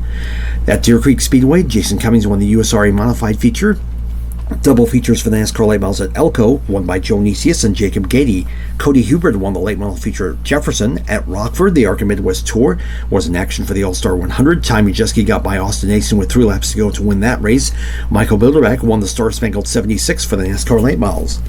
At Deer Creek Speedway, Jason Cummings won the USRA Modified feature. Double features for the NASCAR Late Models at Elko, won by Joe Nicias and Jacob Gady. Cody Hubert won the Late Model feature at Jefferson. At Rockford, the ARCA Midwest Tour was in action for the All-Star 100. Ty Majeski got by Austin Nason with 3 laps to go to win that race. Michael Bilderback won the Star Spangled 76 for the NASCAR Late Models.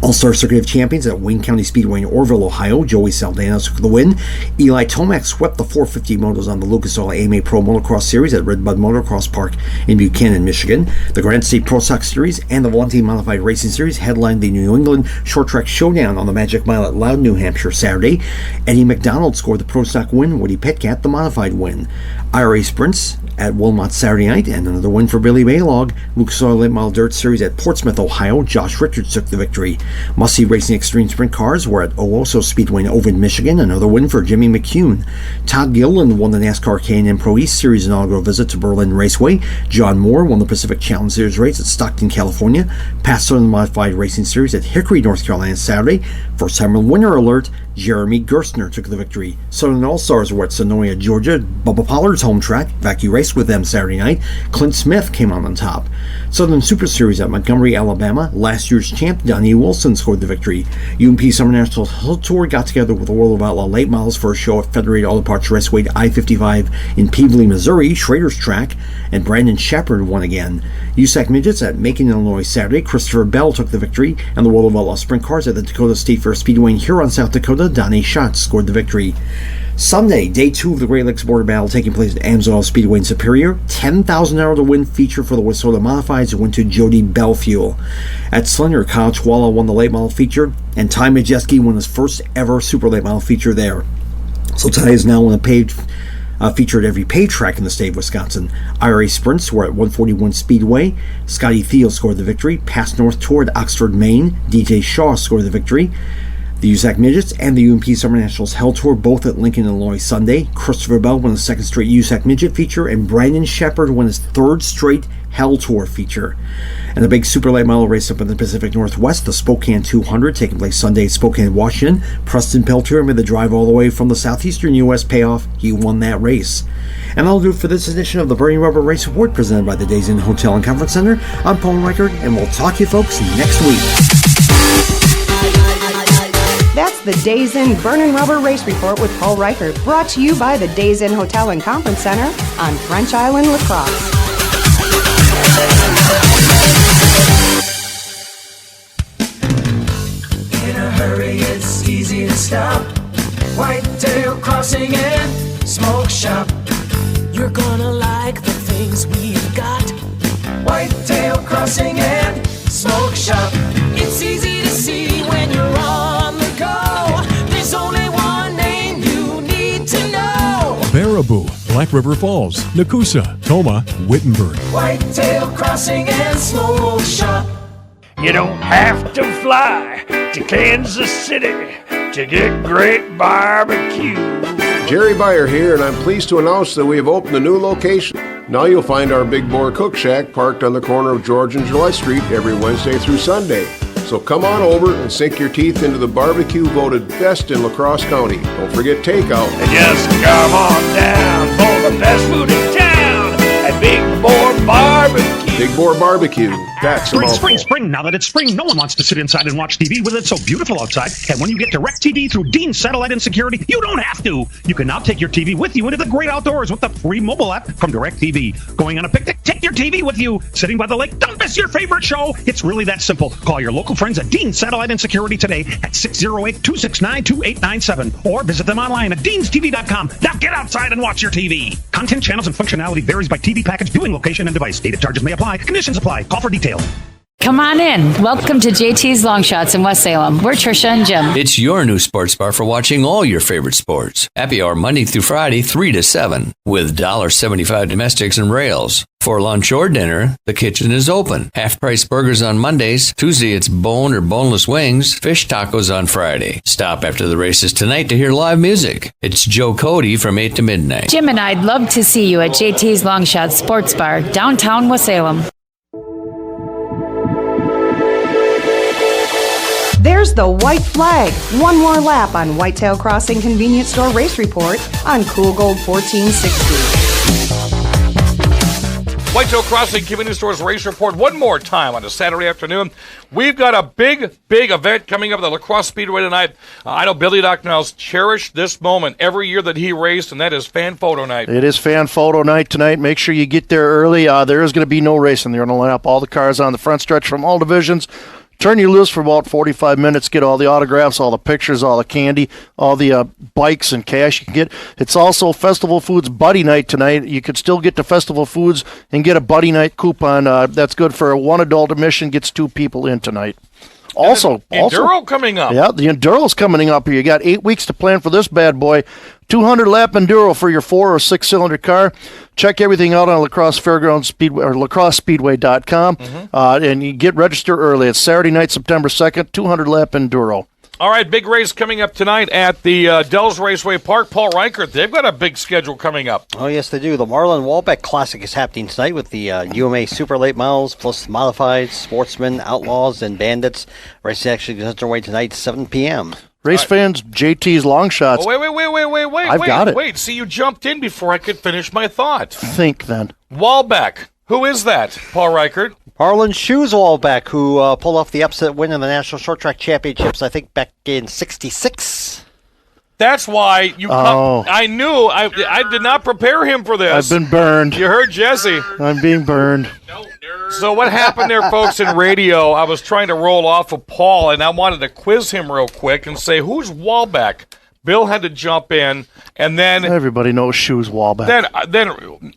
All-Star Circuit of Champions at Wayne County Speedway in Orville, Ohio. Joey Saldana took the win. Eli Tomac swept the 450 motos on the Lucas Oil AMA Pro Motocross Series at Red Bud Motocross Park in Buchanan, Michigan. The Grand State Pro Stock Series and the Valentine Modified Racing Series headlined the New England Short Track Showdown on the Magic Mile at Loudon, New Hampshire, Saturday. Eddie McDonald scored the Pro Stock win. Woody Petcat the Modified win. IRA Sprints at Wilmot Saturday night, and another win for Billy Baylog. Lucas Oil Late Model Dirt Series at Portsmouth, Ohio. Josh Richards took the victory. Must-See Racing Extreme Sprint Cars were at Owosso Speedway in Ovid, Michigan. Another win for Jimmy McCune. Todd Gilliland won the NASCAR K&N Pro East Series inaugural visit to Berlin Raceway. John Moore won the Pacific Challenge Series race at Stockton, California. Passed on the Modified Racing Series at Hickory, North Carolina Saturday. First time winner alert, Jeremy Gerstner took the victory. Southern All-Stars were at Sonoya, Georgia. Bubba Pollard's home track. Vacu raced with them Saturday night. Clint Smith came on top. Southern Super Series at Montgomery, Alabama. Last year's champ, Donnie Wilson, scored the victory. UMP Summer National Hill Tour got together with the World of Outlaw Late Models for a show at Federated Auto Parts Raceway I-55 in Peabody, Missouri. Schrader's track. And Brandon Shepard won again. USAC Midgets at Macon, Illinois Saturday. Christopher Bell took the victory. And the World of Outlaw Sprint Cars at the Dakota State Fair Speedway in Huron, South Dakota. Donnie Schatz scored the victory. Sunday, day 2 of the Great Lakes Border Battle taking place at Amsoil Speedway in Superior. $10,000 to win feature for the Wissota Modifieds went to Jody Belfuel. At Slender, Kyle Chwala won the late model feature, and Ty Majeski won his first ever super late model feature there. So Ty is now on a paved feature at every paved track in the state of Wisconsin. IRA Sprints were at 141 Speedway. Scotty Thiel scored the victory. Pass North Tour at Oxford, Maine. DJ Shaw scored the victory. The USAC Midgets and the UMP Summer Nationals Hell Tour both at Lincoln, Illinois Sunday. Christopher Bell won his second straight USAC Midget feature, and Brandon Shepard won his third straight Hell Tour feature. And the big super late model race up in the Pacific Northwest, the Spokane 200, taking place Sunday at Spokane, Washington. Preston Peltier made the drive all the way from the southeastern U.S. payoff. He won that race. And that'll do it for this edition of the Burning Rubber Race Report presented by the Days Inn Hotel and Conference Center. I'm Paul Reichert, and we'll talk to you folks next week. That's the Days Inn Burnin' Rubber Race Report with Paul Reichert, brought to you by the Days Inn Hotel and Conference Center on French Island, La Crosse. In a hurry, it's easy to stop. Whitetail Crossing and Smoke Shop. You're gonna like the things we've got. Whitetail Crossing and Smoke Shop. It's easy to see when you're on the go. There's only one name you need to know. Baraboo, Black River Falls, Nakusa, Toma, Wittenberg. Whitetail Crossing and Smoke Shop. You don't have to fly to Kansas City to get great barbecue. Jerry Beyer here, and I'm pleased to announce that we have opened a new location. Now you'll find our Big Boar Cook Shack parked on the corner of George and July Street every Wednesday through Sunday. So come on over and sink your teeth into the barbecue voted best in La Crosse County. Don't forget takeout. And just come on down for the best food in town at Big Boar Barbecue. Big Boar Barbecue. That's Spring. Now that it's spring, no one wants to sit inside and watch TV with it so beautiful outside. And when you get DirecTV through Dean Satellite and Security, you don't have to. You can now take your TV with you into the great outdoors with the free mobile app from DirecTV. Going on a picnic? Take your TV with you. Sitting by the lake? Don't miss your favorite show. It's really that simple. Call your local friends at Dean Satellite and Security today at 608-269-2897 or visit them online at deanstv.com. Now get outside and watch your TV. Content, channels, and functionality varies by TV package, viewing location, and device. Data charges may apply. Conditions apply. Call for details. Come on in. Welcome to JT's Long Shots in West Salem. We're Trisha and Jim. It's your new sports bar for watching all your favorite sports. Happy hour Monday through Friday, 3 to 7, with $1.75 domestics and rails. For lunch or dinner, the kitchen is open. Half-price burgers on Mondays. Tuesday, it's bone or boneless wings. Fish tacos on Friday. Stop after the races tonight to hear live music. It's Joe Cody from 8 to midnight. Jim and I'd love to see you at JT's Long Shots Sports Bar, downtown West Salem. There's the white flag. One more lap on Whitetail Crossing Convenience Store Race Report on Cool Gold 1460. Whitetail Crossing Convenience Stores Race Report one more time on a Saturday afternoon. We've got a big event coming up at the La Crosse Speedway tonight. I know Billy Doc Niles cherished this moment every year that he raced, and that is fan photo night. It is fan photo night tonight. Make sure you get there early. There is going to be no racing. They're going to line up all the cars on the front stretch from all divisions. Turn you loose for about 45 minutes, get all the autographs, all the pictures, all the candy, all the bikes and cash you can get. It's also Festival Foods Buddy Night tonight. You could still get to Festival Foods and get a Buddy Night coupon. That's good for one adult admission, gets 2 people in tonight. Also, Enduro coming up. Yeah, the Enduro's coming up here. You got 8 weeks to plan for this bad boy. 200 lap Enduro for your 4 or 6 cylinder car. Check everything out on La Crosse Fairgrounds Speedway or lacrossespeedway.com. And you get registered early. It's Saturday night, September 2nd, 200 lap Enduro. All right, big race coming up tonight at the Dells Raceway Park. Paul Reichert, they've got a big schedule coming up. Oh, yes, they do. The Marlin Walbeck Classic is happening tonight with the UMA Super Late Models, plus Modified, Sportsmen, Outlaws, and Bandits. Race actually gets underway tonight, 7 p.m. Race fans, JT's Long Shots. Oh, wait. I've got it. Wait, see, you jumped in before I could finish my thought. Think then. Walbeck. Who is that, Paul Reichert? Marlon Shoes Walbeck, who pulled off the upset win in the National Short Track Championships, I think, back in '66. That's why you. I knew. I did not prepare him for this. I've been burned. You heard Jesse. I'm being burned. So what happened there, folks, in radio, I was trying to roll off of Paul, and I wanted to quiz him real quick and say, who's Walbeck? Bill had to jump in, and then... Everybody knows Shoes Walbeck. Then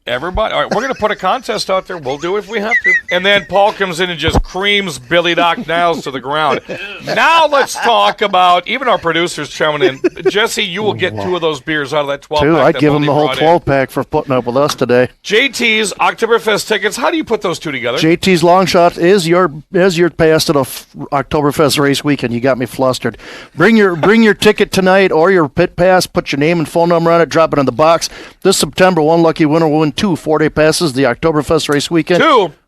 everybody... All right, we're going to put a contest out there. We'll do it if we have to. And then Paul comes in and just creams Billy Doc Niles to the ground. Now let's talk about... Even our producers chiming in. Jesse, you will get 2 of those beers out of that 12-pack. 2? I'd give him the whole 12-pack for putting up with us today. JT's Oktoberfest tickets. How do you put those 2 together? JT's Long Shot is your pass to the Oktoberfest race weekend. You got me flustered. Bring your ticket tonight or your pit pass, put your name and phone number on it, drop it in the box. This September, one lucky winner will win 2 4-day passes the Oktoberfest race weekend.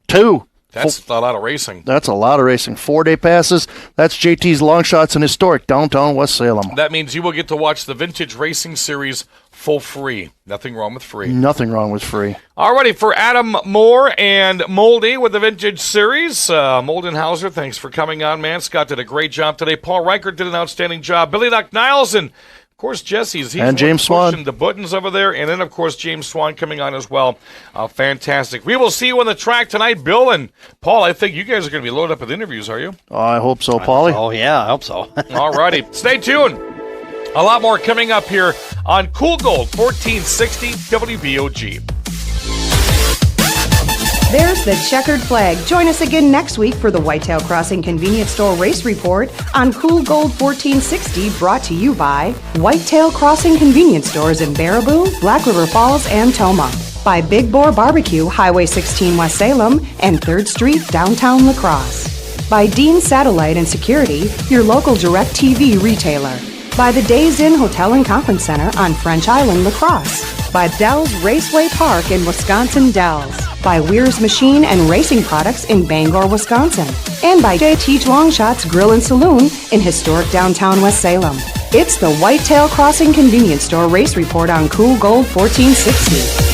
2? That's a lot of racing. That's a lot of racing. 4-day passes. That's JT's Long Shots in historic downtown West Salem. That means you will get to watch the Vintage Racing Series full free. Nothing wrong with free. Nothing wrong with free. Alrighty, for Adam Moore and Moldy with the Vintage Series. Moldenhauser, thanks for coming on, man. Scott did a great job today. Paul Reichert did an outstanding job. Billy Doc Niles and, of course, Jesse's. And James Swan. Pushing the buttons over there. And then, of course, James Swan coming on as well. Fantastic. We will see you on the track tonight. Bill and Paul, I think you guys are going to be loaded up with interviews, are you? I hope so, Paulie. Oh, yeah, I hope so. Alrighty. Stay tuned. A lot more coming up here on Cool Gold 1460 WBOG. There's the checkered flag. Join us again next week for the Whitetail Crossing Convenience Store Race Report on Cool Gold 1460, brought to you by Whitetail Crossing Convenience Stores in Baraboo, Black River Falls, and Toma. By Big Boar Barbecue, Highway 16 West Salem, and 3rd Street, downtown La Crosse. By Dean Satellite and Security, your local DirecTV retailer. By the Days Inn Hotel and Conference Center on French Island, La Crosse. By Dells Raceway Park in Wisconsin Dells. By Weir's Machine and Racing Products in Bangor, Wisconsin. And by JT's Long Shots Grill and Saloon in historic downtown West Salem. It's the Whitetail Crossing Convenience Store Race Report on Cool Gold 1460.